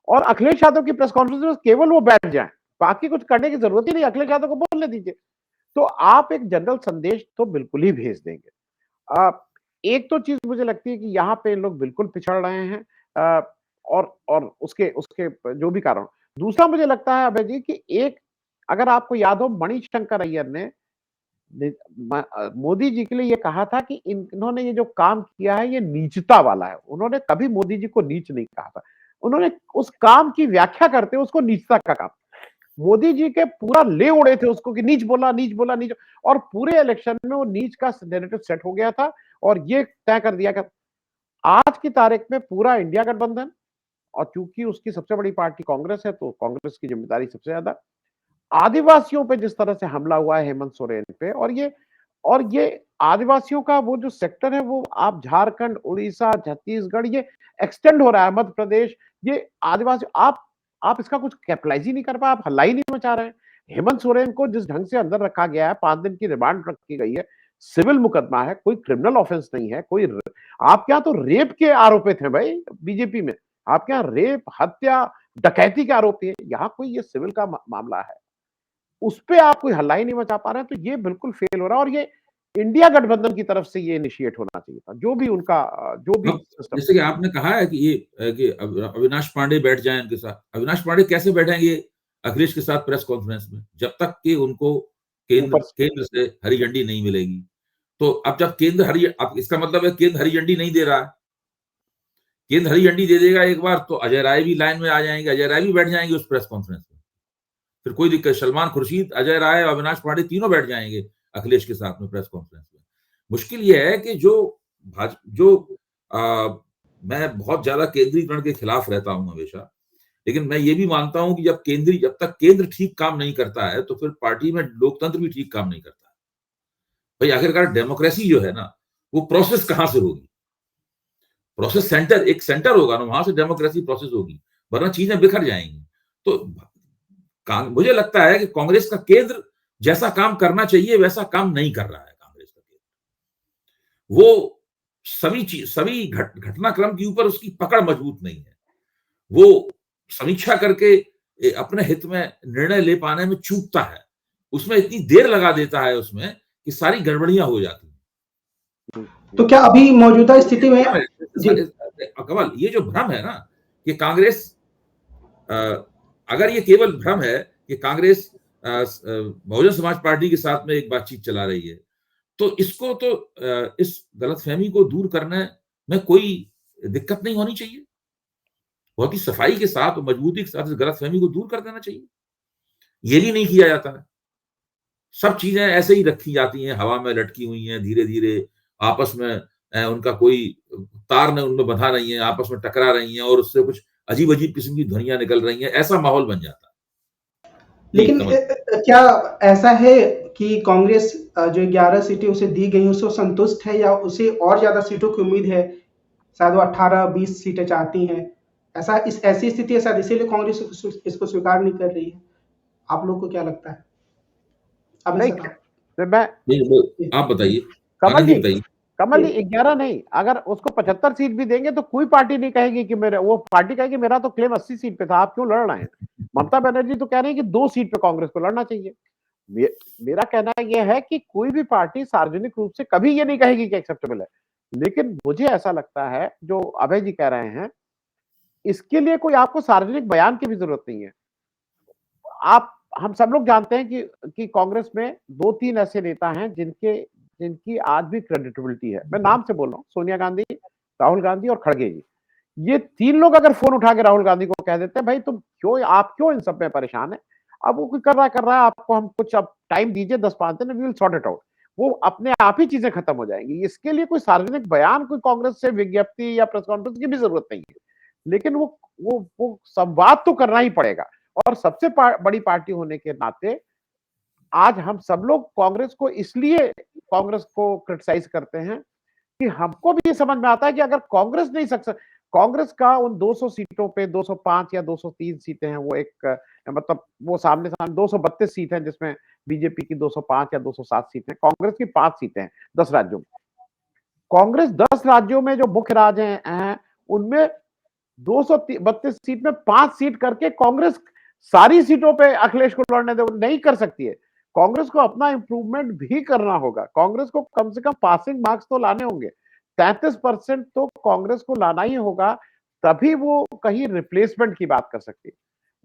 और अखिलेश यादव की प्रेस कॉन्फ्रेंस में केवल वो बैठ जाएं, बाकी कुछ करने की जरूरत ही नहीं, अखिलेश यादव को बोलने दीजिए। तो आप एक जनरल संदेश तो बिल्कुल ही भेज देंगे। एक तो चीज मुझे लगती है कि यहाँ पे लोग बिल्कुल पिछड़ रहे हैं, और उसके उसके जो भी कारण। दूसरा मुझे लगता है अभय जी कि एक, अगर आपको याद हो, मणिशंकर अय्यर ने मोदी जी के लिए ये कहा था कि इन्होंने ये जो काम किया है ये नीचता वाला है। उन्होंने कभी मोदी जी को नीच नहीं कहा था, उन्होंने उस काम की व्याख्या करते उसको नीचता का काम। मोदी जी के पूरा ले उड़े थे उसको कि नीच बोला, नीच बोला, नीच, और पूरे इलेक्शन में वो नीच का नैरेटिव सेट हो गया था और ये तय कर दिया कि आज की तारीख में पूरा इंडिया गठबंधन, और चूंकि उसकी सबसे बड़ी पार्टी कांग्रेस है तो कांग्रेस की जिम्मेदारी सबसे ज्यादा, आदिवासियों पे जिस तरह से हमला हुआ है हेमंत सोरेन पे, और ये आदिवासियों का वो जो सेक्टर है वो आप झारखंड, उड़ीसा, छत्तीसगढ़, ये एक्सटेंड हो रहा है, मध्य प्रदेश, ये आदिवासी, आप इसका कुछ कैपिटलाइज ही नहीं कर पाए, आप हल्ला ही नहीं मचा रहे हैं। हेमंत सोरेन को जिस ढंग से अंदर रखा गया है, 5 दिन की रिमांड रखी गई है, सिविल मुकदमा है, कोई क्रिमिनल ऑफेंस नहीं है, कोई आपके यहाँ तो रेप के आरोपित हैं भाई बीजेपी में, आपके यहाँ रेप, हत्या, डकैती के आरोपी है, यहाँ कोई ये सिविल का मामला है, उस पे आप कोई हल्ला ही नहीं मचा पा रहे हैं, तो ये बिल्कुल फेल हो रहा है, और ये इंडिया गठबंधन की तरफ से ये इनिशिएट होना चाहिए था, जो भी उनका जो भी सिस्टम। जैसे कि आपने कहा है कि ये कि अविनाश पांडे बैठ जाएं उनके साथ, अविनाश पांडे कैसे बैठेंगे अखिलेश के साथ प्रेस कॉन्फ्रेंस में जब तक कि उनको केंद्र से हरी झंडी नहीं मिलेगी। तो अब जब केंद्र अब इसका मतलब है केंद्र हरी झंडी नहीं दे रहा है, केंद्र हरी झंडी दे देगा एक बार तो अजय राय भी लाइन में आ जाएंगे, अजय राय भी बैठ जाएंगे उस प्रेस कॉन्फ्रेंस में, फिर कोई दिक्कत, सलमान खुर्शीद, अजय राय और अविनाश पांडे तीनों बैठ जाएंगे अखिलेश के साथ में प्रेस कॉन्फ्रेंस में। मुश्किल यह है कि मैं बहुत ज्यादा केंद्रीकरण के खिलाफ रहता हूं हमेशा, लेकिन मैं ये भी मानता हूं कि जब तक केंद्र ठीक काम नहीं करता है तो फिर पार्टी में लोकतंत्र भी ठीक काम नहीं करता है। भाई आखिरकार डेमोक्रेसी जो है ना, वो प्रोसेस कहां से होगी? प्रोसेस एक सेंटर होगा ना, वहां से डेमोक्रेसी प्रोसेस होगी, वरना चीजें बिखर जाएंगी। तो मुझे लगता है कि कांग्रेस का केंद्र जैसा काम करना चाहिए वैसा काम नहीं कर रहा है कांग्रेस का केंद्र। वो सभी घटनाक्रम के ऊपर उसकी पकड़ मजबूत नहीं है, वो समीक्षा करके अपने हित में निर्णय ले पाने में चूकता है, उसमें इतनी देर लगा देता है उसमें कि सारी गड़बड़ियां हो जाती हैं। तो क्या अभी मौजूदा स्थिति में कमल, ये जो भ्रम है ना कि कांग्रेस, अगर ये केवल भ्रम है कि कांग्रेस बहुजन समाज पार्टी के साथ में एक बातचीत चला रही है, तो इसको तो इस गलतफहमी को दूर करने में कोई दिक्कत नहीं होनी चाहिए, बहुत ही सफाई के साथ और मजबूती के साथ इस गलतफहमी को दूर कर देना चाहिए। ये भी नहीं किया जाता है, सब चीजें ऐसे ही रखी जाती हैं, हवा में लटकी हुई हैं, धीरे धीरे आपस में उनका कोई तार ने उनमें बंधा नहीं है, आपस में टकरा रही हैं और उससे कुछ अजीब अजीब किस्म की ध्वनियां निकल रही हैं, ऐसा माहौल बन जाता है। लेकिन क्या ऐसा है कि कांग्रेस जो 11 सीटें उसे दी गई उससे संतुष्ट है या उसे और ज्यादा सीटों की उम्मीद है? शायद वो 18-20 सीटें चाहती हैं, ऐसी स्थिति है, शायद इसीलिए कांग्रेस इसको स्वीकार नहीं कर रही है। आप लोग को क्या लगता है? आप बताइए कमल जी 11 नहीं, अगर उसको 75 सीट भी देंगे तो कोई पार्टी नहीं कहेगी कि वो पार्टी कहेगी मेरा तो क्लेम 80 सीट पे था, आप क्यों लड़ रहे हैं? ममता बनर्जी तो कह रही है कि 2 सीट पे कांग्रेस को लड़ना चाहिए। मेरा कहना यह है कि कोई भी पार्टी सार्वजनिक रूप से कभी ये नहीं कहेगी कि एक्सेप्टेबल है, लेकिन मुझे ऐसा लगता है जो अभय जी कह रहे हैं, इसके लिए कोई आपको सार्वजनिक बयान की भी जरूरत नहीं है। हम सब लोग जानते हैं कि कांग्रेस में 2-3 ऐसे नेता हैं जिनकी आज भी क्रेडिटेबिलिटी है। मैं नाम से बोल रहा हूं, सोनिया गांधी, राहुल गांधी और खड़गे जी। ये 3 लोग अगर फोन उठा के राहुल गांधी को कह देते हैं भाई आप क्यों इन सब में परेशान है, अब वो कर रहा है, आपको हम कुछ अब टाइम दीजिए 10-5 दिन, we will sort it out, वो अपने आप ही चीजें खत्म हो जाएंगी। इसके लिए कोई सार्वजनिक बयान, कोई कांग्रेस से विज्ञप्ति या प्रेस कॉन्फ्रेंस की भी जरूरत नहीं है, लेकिन वो संवाद तो करना ही पड़ेगा। और सबसे बड़ी पार्टी होने के नाते आज हम सब लोग कांग्रेस को क्रिटिसाइज करते हैं कि हमको भी ये समझ में आता है कि अगर कांग्रेस नहीं कांग्रेस का उन 200 सीटों पे 205 या 203 सीटें हैं, वो एक मतलब वो सामने 232 सीट हैं जिसमें बीजेपी की 205 या 207 सीटें, कांग्रेस की 5 सीटें हैं 10 राज्यों में। कांग्रेस 10 राज्यों में जो मुख्य राज्य हैं उनमें 232 सीट में 5 सीट करके कांग्रेस सारी सीटों पे अखिलेश को लड़ने दे नहीं कर सकती है। कांग्रेस को अपना इंप्रूवमेंट भी करना होगा। कांग्रेस को कम से कम पासिंग मार्क्स तो लाने होंगे। 33% तो कांग्रेस को लाना ही होगा, तभी वो कहीं रिप्लेसमेंट की बात कर सकती है।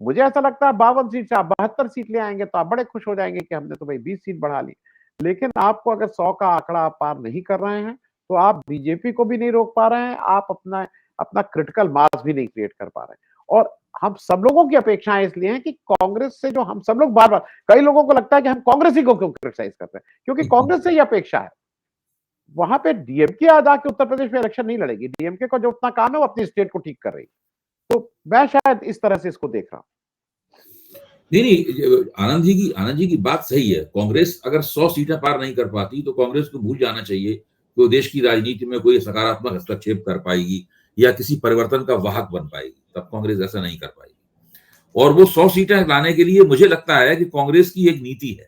मुझे ऐसा लगता है 52 सीट से आप 72 सीट ले आएंगे तो आप बड़े खुश हो जाएंगे कि हमने तो भाई 20 सीट बढ़ा ली। लेकिन आपको अगर 100 का आंकड़ा आप पार नहीं कर रहे हैं तो आप बीजेपी को भी नहीं रोक पा रहे हैं, आप अपना अपना क्रिटिकल मास भी नहीं क्रिएट कर पा रहे हैं। और हम सब लोगों की अपेक्षाएं इसलिए हैं कि कांग्रेस से जो हम सब लोग बार-बार, कई लोगों को लगता है कि हम कांग्रेस ही को क्यों क्रिटिसाइज करते हैं, क्योंकि कांग्रेस से ही अपेक्षा है। वहां पे डीएमके आ जाके उत्तर प्रदेश में इलेक्शन नहीं लड़ेगी। डीएमके का जो उतना काम है वो अपनी स्टेट को ठीक कर रही है। तो मैं शायद इस तरह से इसको देख रहा हूं। नहीं, आनंद जी की बात सही है। कांग्रेस अगर 100 सीटें पार नहीं कर पाती तो कांग्रेस को भूल जाना चाहिए कि वो देश की राजनीति में कोई सकारात्मक हस्तक्षेप कर पाएगी या किसी परिवर्तन का वाहक बन पाएगी। तब कांग्रेस ऐसा नहीं कर पाएगी। और वो 100 सीटें लाने के लिए मुझे लगता है कि कांग्रेस की एक नीति है।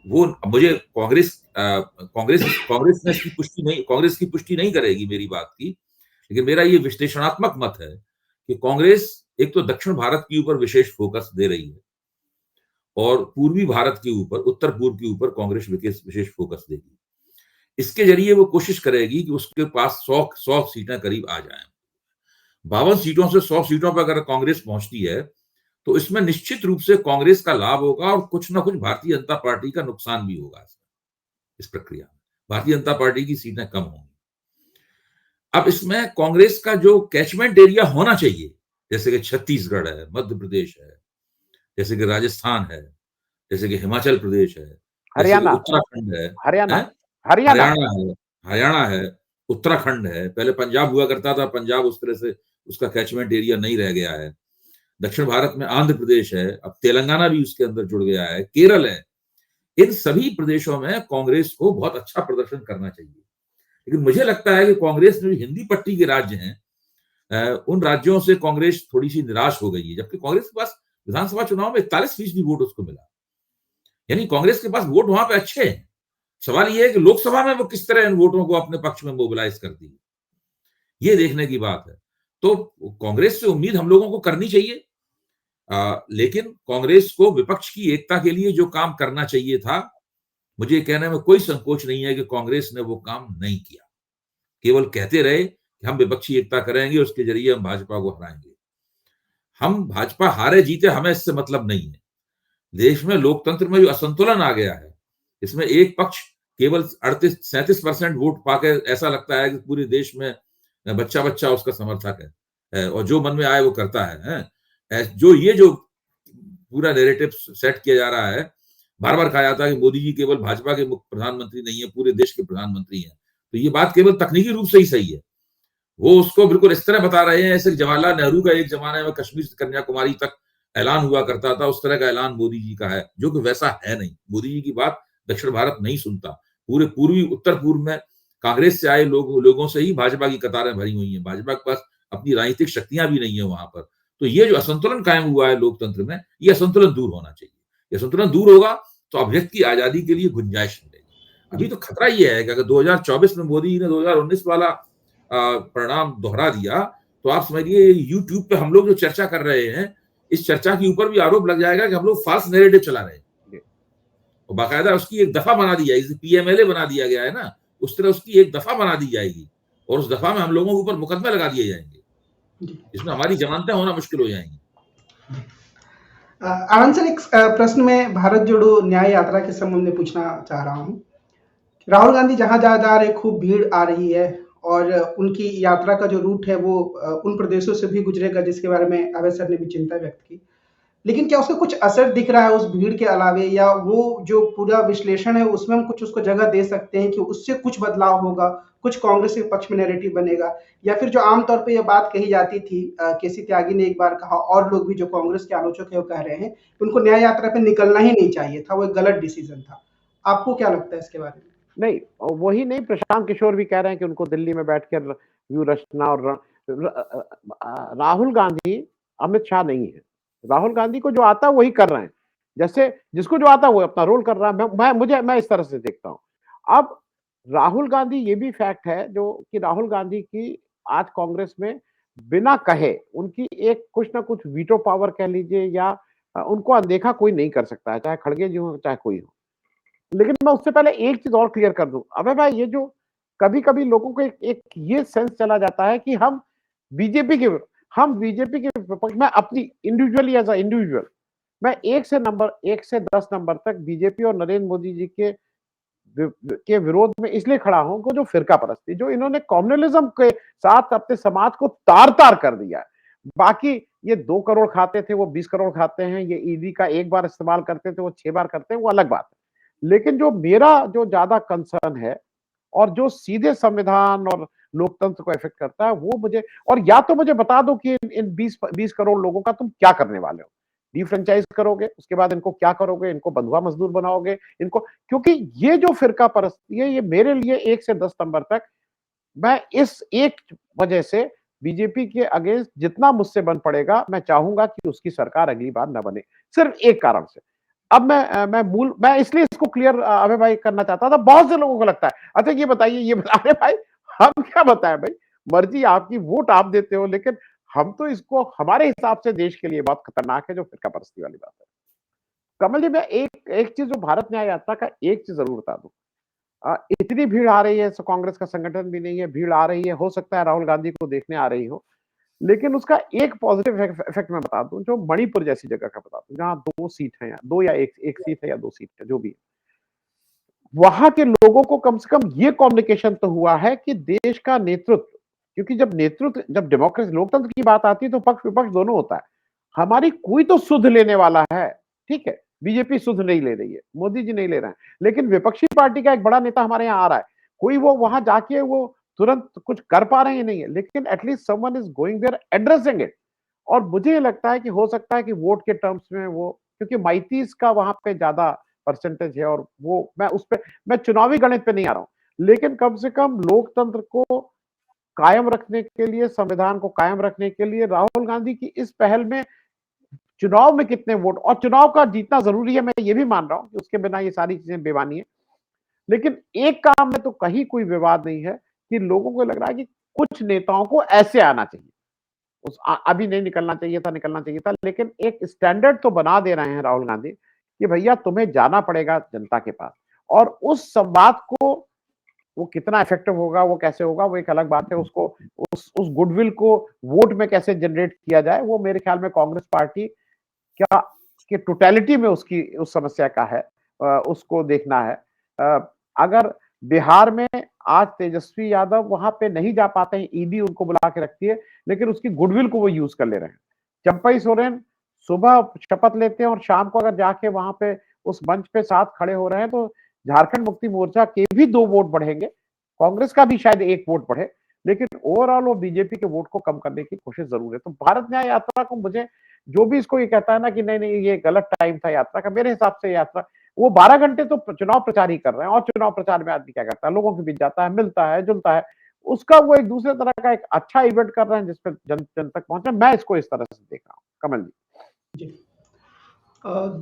वो मुझे कांग्रेस ने इसकी पुष्टि नहीं करेगी मेरी बात की, लेकिन मेरा ये विश्लेषणात्मक मत है कि कांग्रेस एक तो दक्षिण भारत के ऊपर विशेष फोकस दे रही है और पूर्वी भारत के ऊपर, उत्तर पूर्व के ऊपर कांग्रेस विशेष फोकस देगी। इसके जरिए वो कोशिश करेगी कि उसके पास 100 सीटें करीब आ जाएं। 52 सीटों से 100 सीटों पर अगर कांग्रेस पहुंचती है तो इसमें निश्चित रूप से कांग्रेस का लाभ होगा और कुछ ना कुछ भारतीय जनता पार्टी का नुकसान भी होगा इस प्रक्रिया में। भारतीय जनता पार्टी की सीटें कम होंगी। अब इसमें कांग्रेस का जो कैचमेंट एरिया होना चाहिए, जैसे कि छत्तीसगढ़ है, मध्य प्रदेश है, जैसे कि राजस्थान है, जैसे कि हिमाचल प्रदेश है, हरियाणा, उत्तराखंड है, हरियाणा है, उत्तराखंड है। पहले पंजाब हुआ करता था, पंजाब उस तरह से उसका कैचमेंट एरिया नहीं रह गया है। दक्षिण भारत में आंध्र प्रदेश है, अब तेलंगाना भी उसके अंदर जुड़ गया है, केरल है। इन सभी प्रदेशों में कांग्रेस को बहुत अच्छा प्रदर्शन करना चाहिए। लेकिन मुझे लगता है कि कांग्रेस में जो हिंदी पट्टी के राज्य हैं, उन राज्यों से कांग्रेस थोड़ी सी निराश हो गई है, जबकि कांग्रेस के पास विधानसभा चुनाव में 41% वोट उसको मिला। यानी कांग्रेस के पास वोट वहां पे अच्छे हैं। सवाल यह है कि लोकसभा में वो किस तरह इन वोटों को अपने पक्ष में मोबिलाइज करती है, ये देखने की बात है। तो कांग्रेस से उम्मीद हम लोगों को करनी चाहिए, लेकिन कांग्रेस को विपक्ष की एकता के लिए जो काम करना चाहिए था, मुझे कहने में कोई संकोच नहीं है कि कांग्रेस ने वो काम नहीं किया। केवल कहते रहे कि हम विपक्षी एकता करेंगे, उसके जरिए हम भाजपा को हराएंगे। हम भाजपा हारे जीते, हमें इससे मतलब नहीं है। देश में लोकतंत्र में जो असंतुलन आ गया है, इसमें एक पक्ष केवल 37% वोट पाके ऐसा लगता है कि पूरे देश में बच्चा बच्चा उसका समर्थक है और जो मन में आए वो करता है। जो पूरा नैरेटिव सेट किया जा रहा है, बार बार कहा जाता है कि मोदी जी केवल भाजपा के प्रधानमंत्री नहीं है, पूरे देश के प्रधानमंत्री हैं। तो ये बात केवल तकनीकी रूप से ही सही है। वो उसको बिल्कुल इस तरह बता रहे हैं ऐसे जवाहरलाल नेहरू का एक जमाने में कश्मीर से कन्याकुमारी तक ऐलान हुआ करता था, उस तरह का ऐलान मोदी जी का है, जो कि वैसा है नहीं। मोदी जी की बात दक्षिण भारत नहीं सुनता। पूरे पूर्वी उत्तर पूर्व में कांग्रेस से आए लोगों से ही भाजपा की कतारें भरी हुई हैं। भाजपा के पास अपनी राजनीतिक शक्तियां भी नहीं है वहां पर। तो ये जो असंतुलन कायम हुआ है लोकतंत्र में, ये असंतुलन दूर होना चाहिए। ये असंतुलन दूर होगा तो अभिव्यक्ति की आजादी के लिए गुंजाइश मिलेगी। अभी तो खतरा ये है कि अगर 2024 में मोदी जी ने 2019 वाला परिणाम दोहरा दिया तो आप समझिए यूट्यूब पे हम लोग जो चर्चा कर रहे हैं, इस चर्चा के ऊपर भी आरोप लग जाएगा कि हम लोग फाल्स नैरेटिव चला रहे हैं। और बाकायदा उसकी एक दफा बना दी जाएगी, पीएमएलए बना दिया गया है ना, उस तरह उसकी एक दफा बना दी जाएगी और उस दफा में हम लोगों के ऊपर मुकदमे लगा दिए जाएंगे, इसमें हमारी जमानतें होना मुश्किल हो जाएंगी। आनंद सर, एक प्रश्न में भारत जोड़ो न्याय यात्रा के संबंध में पूछना चाह रहा हूँ। राहुल गांधी जहां जा रहे खूब भीड़ आ रही है और उनकी यात्रा का जो रूट है वो उन प्रदेशों से भी गुजरेगा जिसके बारे में अभय सर ने भी चिंता व्यक्त की। लेकिन क्या उसका कुछ असर दिख रहा है उस भीड़ के अलावे, या वो जो पूरा विश्लेषण है उसमें हम कुछ उसको जगह दे सकते हैं कि उससे कुछ बदलाव होगा, कुछ कांग्रेस के पक्ष में नैरेटिव बनेगा, या फिर जो आमतौर पे ये बात कही जाती थी, केसी त्यागी ने एक बार कहा और लोग भी जो कांग्रेस के आलोचक है वो कह रहे हैं उनको न्याय यात्रा पे निकलना ही नहीं चाहिए था, वो एक गलत डिसीजन था। आपको क्या लगता है इसके बारे में? नहीं, वही नहीं, प्रशांत किशोर भी कह रहे हैं कि उनको दिल्ली में बैठकर व्यू रचना और राहुल गांधी अमित शाह नहीं है। राहुल गांधी को जो आता है वही कर रहे हैं, जैसे जिसको जो आता है वो अपना रोल कर रहा है। मैं इस तरह से देखता हूं। अब राहुल गांधी, ये भी फैक्ट है जो कि राहुल गांधी की आज कांग्रेस में बिना कहे उनकी एक कुछ ना कुछ वीटो पावर कह लीजिए या उनको अनदेखा कोई नहीं कर सकता है, चाहे खड़गे जी हो चाहे कोई हो। लेकिन मैं उससे पहले एक चीज और क्लियर कर दूं, अबे भाई ये जो कभी-कभी लोगों को एक ये सेंस चला जाता है कि बीजेपी के हम बीजेपी के विपक्ष में अपनी इंडिविजुअली एज अ इंडिविजुअल मैं 1 से 10 नंबर तक बीजेपी और नरेंद्र मोदी जी के विरोध में इसलिए खड़ा हूं कि जो फिरका परस्ती, जो इन्होंने कम्युनलिज्म के साथ अपने समाज को तार-तार कर दिया है। बाकी ये 2 करोड़ खाते थे, वो 20 करोड़ खाते हैं, ये ईडी का 1 बार इस्तेमाल करते थे, वो 6 बार करते हैं, वो अलग बात है। लेकिन जो मेरा जो ज़्यादा कंसर्न है और जो सीधे संविधान और लोकतंत्र को इफेक्ट करता है, वो मुझे और या तो मुझे बता दो कि इन 20 करोड़ लोगों का तुम क्या करने वाले हो? डिफ्रेंचाइज करोगे, उसके बाद इनको क्या करोगे? इनको बंधुआ मजदूर बनाओगे, इनको क्योंकि ये जो फिरका परस्ती है, ये मेरे लिए 1 से 10 नंबर तक मैं इस एक वजह से बीजेपी के अगेंस्ट जितना मुझसे बन पड़ेगा, मैं चाहूँगा कि उसकी सरकार अगली बार ना बने। सिर्फ एक कारण से। अब मैं इसलिए इसको क्लियर अभय भाई करना चाहता था, बहुत से लोगों को लगता है, अच्छा ये बताइए, अरे भाई हम क्या बताएँ भाई? मर्जी आपकी, वोट आप देते हो, लेकिन हम तो इसको हमारे हिसाब से देश के लिए बहुत खतरनाक है, जो फिरका परस्ती वाली बात है। कमल जी, मैं एक एक चीज़ जो भारत न्याय यात्रा का एक चीज़ ज़रूर बता दूँ। इतनी भीड़ आ रही है, कांग्रेस का संगठन भी नहीं है, भीड़ आ रही है, हो सकता है राहुल गांधी को देखने आ रही हो। लेकिन उसका एक पॉजिटिव इफेक्ट मैं बता दूं, जो मणिपुर जैसी जगह का बता दूं, जहां 2 सीट है, या 2 या 1 सीट है या 2 सीट है, जो भी है। वहां के लोगों को कम से कम ये कम्युनिकेशन तो हुआ है कि देश का नेतृत्व, क्योंकि जब डेमोक्रेसी लोकतंत्र की बात आती है तो पक्ष विपक्ष दोनों होता है। हमारी कोई तो सुध लेने वाला है, ठीक है, बीजेपी सुध नहीं ले रही है, मोदी जी नहीं ले रहे हैं, लेकिन विपक्षी पार्टी का एक बड़ा नेता हमारे यहाँ आ रहा है, कोई वो वहां जाके वो तुरंत कुछ कर पा रहे हैं नहीं है, लेकिन at least someone is going there addressing it. और मुझे लगता है कि हो सकता है कि वोट के टर्म्स में वो, क्योंकि माइतीज का वहां पे ज्यादा परसेंटेज है, और वो मैं चुनावी गणित पे नहीं आ रहा हूं, लेकिन कम से कम लोकतंत्र को कायम रखने के लिए, संविधान को कायम रखने के लिए राहुल गांधी की इस पहल में चुनाव में कितने वोट, और चुनाव का जीतना जरूरी है, मैं ये भी मान रहा हूं कि उसके बिना ये सारी चीजें बेमानी है। लेकिन एक काम में तो कहीं कोई विवाद नहीं है कि लोगों को लग रहा है कि कुछ नेताओं को ऐसे आना चाहिए, अभी नहीं निकलना चाहिए था, निकलना चाहिए था, लेकिन एक स्टैंडर्ड तो बना दे रहे हैं राहुल गांधी कि भैया तुम्हें जाना पड़ेगा जनता के पास, और उस संवाद को वो कितना इफेक्टिव होगा, वो कैसे होगा, वो एक अलग बात है। उसको उस गुडविल को वोट में कैसे जनरेट किया जाए, वो मेरे ख्याल में कांग्रेस पार्टी क्या कि टोटलिटी में उसकी उस समस्या का है, उसको देखना है। अगर बिहार में आज तेजस्वी यादव वहां पे नहीं जा पाते हैं, ईडी उनको बुला के रखती है, लेकिन उसकी गुडविल को वो यूज कर ले रहे हैं। चंपई सोरेन सुबह शपथ लेते हैं और शाम को अगर जाके वहां पे उस मंच पे साथ खड़े हो रहे हैं, तो झारखंड मुक्ति मोर्चा के भी 2 वोट बढ़ेंगे, कांग्रेस का भी शायद 1 वोट बढ़े, लेकिन ओवरऑल वो बीजेपी के वोट को कम करने की कोशिश जरूर है। तो भारत न्याय यात्रा को मुझे, जो भी इसको ये कहता है ना कि नहीं नहीं ये गलत टाइम था यात्रा का, मेरे हिसाब से यात्रा वो 12 घंटे तो चुनाव प्रचार ही कर रहे हैं, और चुनाव प्रचार में आदमी क्या करता है, लोगों के बीच जाता है, मिलता है, जुलता है, उसका वो एक दूसरे तरह का एक अच्छा इवेंट कर रहे हैं जिसपे जन तक पहुंचे। मैं इसको इस तरह से देख रहा हूँ। कमल जी। जी।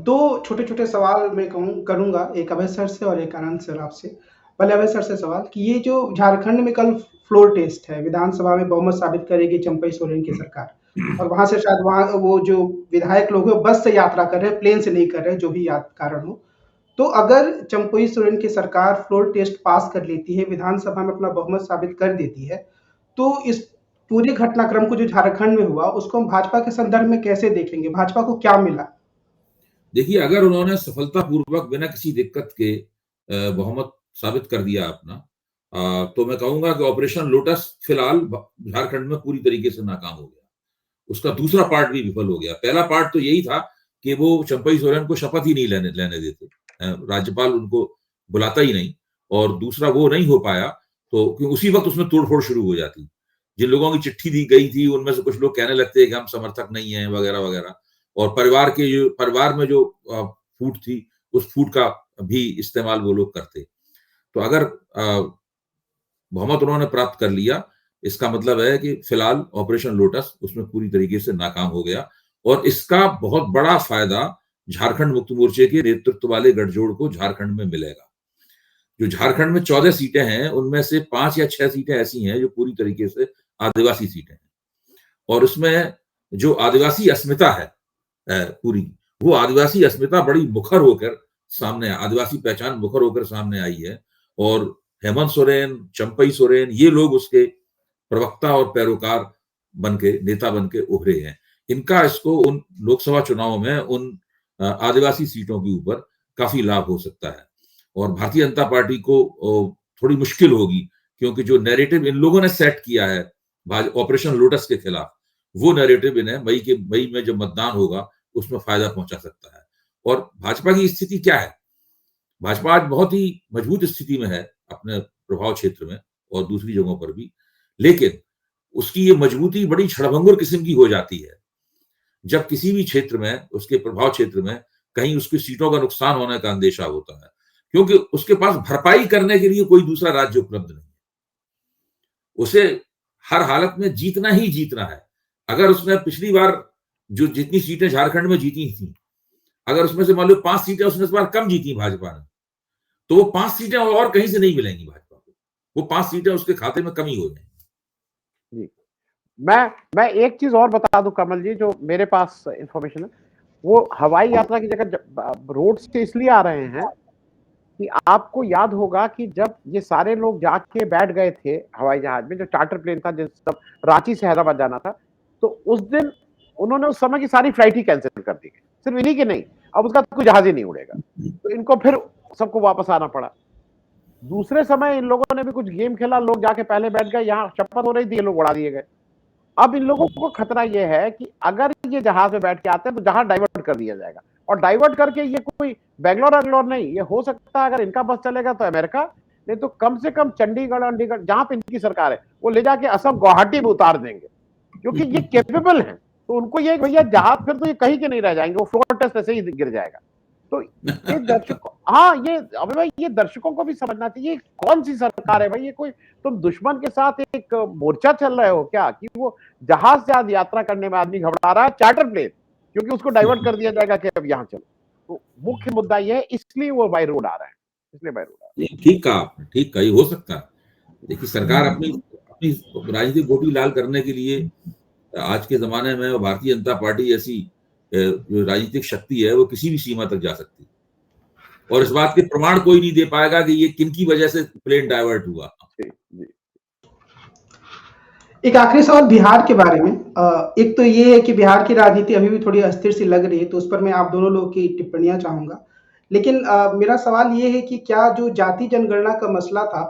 2 छोटे-छोटे सवाल मैं करूँगा, एक अभय सर से और एक आनंद सर आपसे। पहले अभय सर से सवाल कि ये जो झारखंड में कल फ्लोर टेस्ट है, विधानसभा में बहुमत साबित करेगी चंपई सोरेन की सरकार, और वहाँ से शायद वहाँ वो जो विधायक लोग हैं बस से यात्रा कर रहे हैं, प्लेन से नहीं कर रहे हैं, जो भी कारण हो। तो अगर चंपई सोरेन की सरकार फ्लोर टेस्ट पास कर लेती है, विधानसभा में अपना बहुमत साबित कर देती है, तो इस पूरे घटनाक्रम को जो झारखंड में हुआ, उसको हम भाजपा के संदर्भ में कैसे देखेंगे? भाजपा को क्या मिला? देखिए, अगर उन्होंने सफलतापूर्वक बिना किसी दिक्कत के बहुमत साबित कर दिया अपना, तो मैं कहूंगा कि ऑपरेशन लोटस फिलहाल झारखंड में पूरी तरीके से नाकाम हो गया। उसका दूसरा पार्ट भी विफल हो गया। पहला पार्ट तो यही था कि वो चंपई सोरेन को शपथ ही नहीं लेने देते, राज्यपाल उनको बुलाता ही नहीं, और दूसरा वो नहीं हो पाया तो क्योंकि उसी वक्त उसमें तोड़फोड़ शुरू हो जाती। जिन लोगों की चिट्ठी दी गई थी उनमें से कुछ लोग कहने लगते कि हम समर्थक नहीं है वगैरह वगैरह, और परिवार में जो फूट थी उस फूट का भी इस्तेमाल वो लोग करते। तो अगर बहुमत उन्होंने प्राप्त कर लिया, इसका मतलब है कि फिलहाल ऑपरेशन लोटस उसमें पूरी तरीके से नाकाम हो गया, और इसका बहुत बड़ा फायदा झारखंड मुक्ति मोर्चे के नेतृत्व वाले गठजोड़ को झारखंड में मिलेगा। जो झारखंड में 14 सीटें हैं, उनमें से 5 या 6 सीटें ऐसी हैं जो पूरी तरीके से आदिवासी सीटें हैं। और उसमें जो आदिवासी अस्मिता है पूरी, वो आदिवासी अस्मिता बड़ी मुखर होकर सामने, आदिवासी पहचान मुखर होकर सामने आई है। और हेमंत सोरेन, चंपई सोरेन, ये लोग उसके प्रवक्ता और पैरोकार बनके, नेता बनके उभरे हैं। इनका इसको उन लोकसभा चुनावों में उन आदिवासी सीटों के ऊपर काफी लाभ हो सकता है। और भारतीय जनता पार्टी को थोड़ी मुश्किल होगी, क्योंकि जो नैरेटिव इन लोगों ने सेट किया है ऑपरेशन लोटस के खिलाफ, वो नैरेटिव इन्हें मई में जब मतदान होगा उसमें फायदा पहुंचा सकता है। और भाजपा की स्थिति क्या है? भाजपा आज बहुत ही मजबूत स्थिति में है अपने प्रभाव क्षेत्र में और दूसरी जगहों पर भी, लेकिन उसकी ये मजबूती बड़ी क्षणभंगुर किस्म की हो जाती है जब किसी भी क्षेत्र में, उसके प्रभाव क्षेत्र में कहीं उसकी सीटों का नुकसान होने का अंदेशा होता है, क्योंकि उसके पास भरपाई करने के लिए कोई दूसरा राज्य उपलब्ध नहीं है। उसे हर हालत में जीतना ही जीतना है। अगर उसने पिछली बार जो जितनी सीटें झारखंड में जीती थी, अगर उसमें से मान लो 5 सीटें उसने इस बार कम जीती भाजपा ने, तो वो 5 सीटें और कहीं से नहीं मिलेंगी भाजपा को। वो 5 सीटें उसके खाते में कमी हो जाएंगी। जी। मैं एक चीज और बता दूं कमल जी, जो मेरे पास इंफॉर्मेशन है, वो हवाई यात्रा की जगह रोड से इसलिए आ रहे हैं कि आपको याद होगा कि जब ये सारे लोग जाके बैठ गए थे हवाई जहाज में, जो चार्टर प्लेन था, जिस सब रांची से हैदराबाद जाना था, तो उस दिन उन्होंने उस समय की सारी फ्लाइट ही कैंसिल कर दी गई। सिर्फ इन्हीं की नहीं, अब उसका कोई जहाज ही नहीं उड़ेगा, तो इनको फिर सबको वापस आना पड़ा। दूसरे समय इन लोगों ने भी कुछ गेम खेला, लोग जाके पहले बैठ गए, यहाँ शपथ हो रही थी, ये लोग उड़ा दिए गए। अब इन लोगों को खतरा यह है कि अगर ये जहाज में बैठ के आते हैं तो जहाज डाइवर्ट कर दिया जाएगा, और डाइवर्ट करके ये कोई बेंगलोर नहीं, ये हो सकता है अगर इनका बस चलेगा तो अमेरिका, नहीं तो कम से कम चंडीगढ़ अंडीगढ़ जहां पे इनकी सरकार है वो ले जाके असम गुवाहाटी में उतार देंगे, क्योंकि ये कैपेबल है। तो उनको ये भैया जहाज फिर तो ये कहीं के नहीं रह जाएंगे, वो फ्लोर टेस्ट ऐसे ही गिर जाएगा। तो ये दर्शकों, हाँ ये अबे भाई ये दर्शकों को भी समझना चाहिए, कौन सी सरकार है भाई, ये कोई तुम दुश्मन के साथ एक मोर्चा चल रहे हो क्या, कि वो जहाज से आज यात्रा करने में आदमी घबरा रहा है, चार्टर प्लेन, क्योंकि उसको डाइवर्ट कर दिया जाएगा कि अब यहाँ चलो। तो मुख्य मुद्दा ये है, इसलिए वो बाई रोड आ रहा है, इसलिए बाई रोड आ रहा है। ठीक कहा आपने, ठीक कहा, ये हो सकता है। देखिए, सरकार अपनी अपनी राजनीतिक गोटी लाल करने के लिए आज के जमाने में भारतीय जनता पार्टी ऐसी जो राजनीतिक शक्ति है, वो किसी भी सीमा तक जा सकती है, और इस बात के प्रमाण कोई नहीं दे पाएगा कि ये किनकी वजह से प्लेन डाइवर्ट हुआ। एक आखिरी सवाल बिहार के बारे में। एक तो ये है कि बिहार की राजनीति अभी भी थोड़ी अस्थिर सी लग रही है, तो उस पर मैं आप दोनों लोगों की टिप्पणियां चाहूंगा। लेकिन मेरा सवाल ये है कि क्या जो जाति जनगणना का मसला था,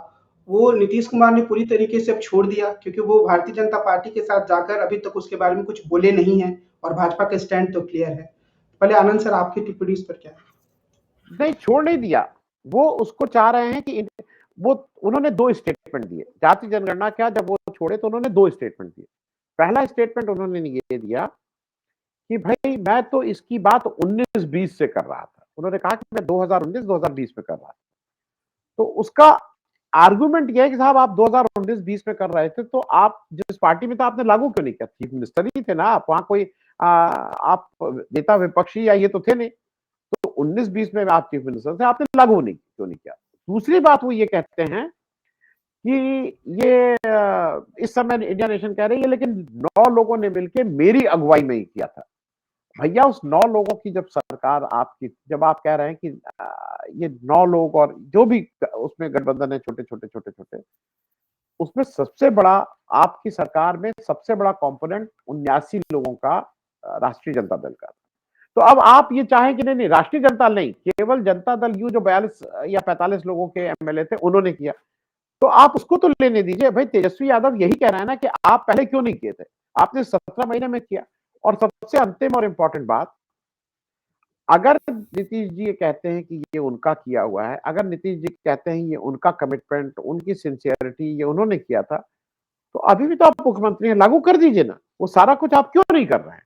वो नीतीश कुमार ने पूरी तरीके से अब छोड़ दिया, क्योंकि वो भारतीय जनता पार्टी के साथ जाकर अभी तक उसके बारे में कुछ बोले नहीं है, और भाजपा का स्टैंड तो क्लियर है। पहले आनंद सर, आपकी टिप्पणी इस पर क्या है? नहीं, छोड़ नहीं दिया, वो उसको चाह रहे हैं कि वो उन्होंने 2 स्टेटमेंट दिए जाति जनगणना क्या, जब वो छोड़े तो उन्होंने 2 स्टेटमेंट दिए। पहला स्टेटमेंट उन्होंने ये दिया कि भाई मैं तो इसकी बात 19-20 से कर रहा था, उन्होंने कहा कि मैं 2019-2020 में कर रहा था। तो उसका आर्गुमेंट यह है कि साहब आप 2019-20 में कर रहे थे, तो आप जिस पार्टी में, तो आपने लागू क्यों नहीं किया? चीफ मिनिस्टर ही थे ना आप, वहां कोई आप नेता विपक्षी या ये तो थे नहीं, तो 19-20 में आप चीफ मिनिस्टर थे, आपने लागू नहीं क्यों नहीं किया? दूसरी बात वो ये कहते हैं कि ये इस समय इंडिया नेशन कह रही है लेकिन 9 लोगों ने मिलकर मेरी अगुवाई में ही किया था। भैया उस 9 लोगों की जब सरकार आपकी, जब आप कह रहे हैं कि ये 9 लोग और जो भी उसमें गठबंधन है, छोटे-छोटे, उसमें सबसे बड़ा, आपकी सरकार में सबसे बड़ा कंपोनेंट 79 लोगों का राष्ट्रीय जनता दल का। तो अब आप ये चाहें कि नहीं राष्ट्रीय जनता नहीं, केवल जनता दल यू जो 42 या 45 लोगों के एमएलए थे उन्होंने किया, तो आप उसको तो लेने दीजिए। भाई तेजस्वी यादव यही कह रहा है ना कि आप पहले क्यों नहीं किए थे, आपने 17 महीने में किया। और सबसे अंतिम और इंपॉर्टेंट बात, अगर नीतीश जी ये कहते हैं कि ये उनका किया हुआ है, अगर नीतीश जी कहते हैं ये उनका कमिटमेंट, उनकी सिंसियरिटी, ये उन्होंने किया था, तो अभी भी तो आप मुख्यमंत्री हैं, लागू कर दीजिए ना। वो सारा कुछ आप क्यों नहीं कर रहे हैं?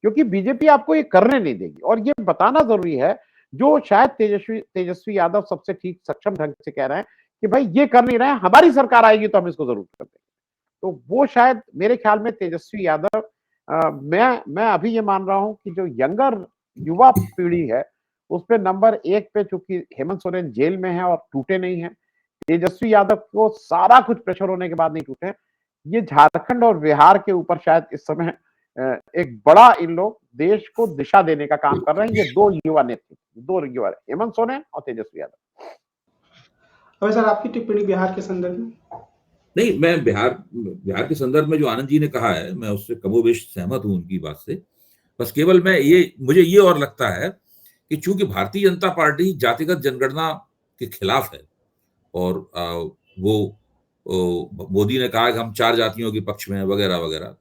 क्योंकि बीजेपी आपको ये करने नहीं देगी। और ये बताना जरूरी है, जो शायद तेजस्वी यादव सबसे ठीक सक्षम ढंग से कह रहे हैं कि भाई ये कर नहीं रहे हैं, हमारी सरकार आएगी तो हम इसको जरूर कर देंगे। तो वो शायद मेरे ख्याल में तेजस्वी यादव, मैं अभी ये मान रहा हूं कि जो यंगर युवा पीढ़ी है उसपे नंबर 1 पे चूंकि हेमंत सोरेन जेल में है और टूटे नहीं है, तेजस्वी यादव को सारा कुछ प्रेशर होने के बाद नहीं टूटे। ये झारखंड और बिहार के ऊपर शायद इस समय एक बड़ा इन लोग देश को दिशा देने का काम कर रहे हैं। ये 2 युवा नेतृत्व, 2 युवा, हेमंत सोरेन और तेजस्वी यादव। अभी सर आपकी टिप्पणी बिहार के संदर्भ में? नहीं, मैं बिहार के संदर्भ में जो आनंद जी ने कहा है, मैं उससे कमोबेश सहमत हूं उनकी बात से। बस केवल मुझे ये और लगता है कि चूंकि भारतीय जनता पार्टी जातिगत जनगणना के खिलाफ है और वो मोदी ने कहा कि हम 4 जातियों के पक्ष में हैं वगैरह वगैरह,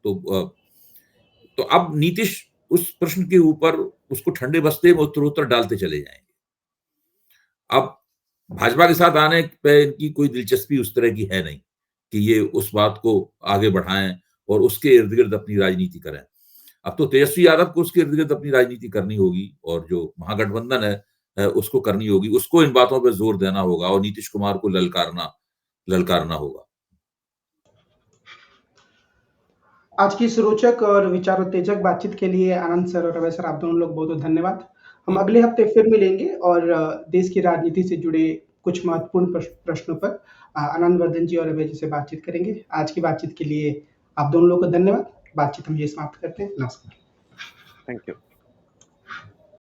तो अब नीतीश उस प्रश्न के ऊपर उसको ठंडे बस्ते में उत्तरोत्तर डालते चले जाएंगे। अब भाजपा के साथ आने पे इनकी कोई दिलचस्पी उस तरह की है नहीं कि ये उस बात को आगे बढ़ाएं और उसके इर्द गिर्द अपनी राजनीति करें। अब तो तेजस्वी यादव को उसके इर्द गिर्द अपनी राजनीति करनी होगी और जो महागठबंधन है उसको करनी होगी, उसको इन बातों पर जोर देना होगा और नीतीश कुमार को ललकारना होगा। आज की रोचक और विचारोत्तेजक बातचीत के लिए आनंद सर और अभय सर, आप दोनों लोग बहुत बहुत धन्यवाद। हम अगले हफ्ते फिर मिलेंगे और देश की राजनीति से जुड़े कुछ महत्वपूर्ण प्रश्नों पर आनंद वर्धन जी और अभय जी से बातचीत करेंगे। आज की बातचीत के लिए आप दोनों लोगों को धन्यवाद। बातचीत हम ये समाप्त करते हैं। नमस्कार। Thank you.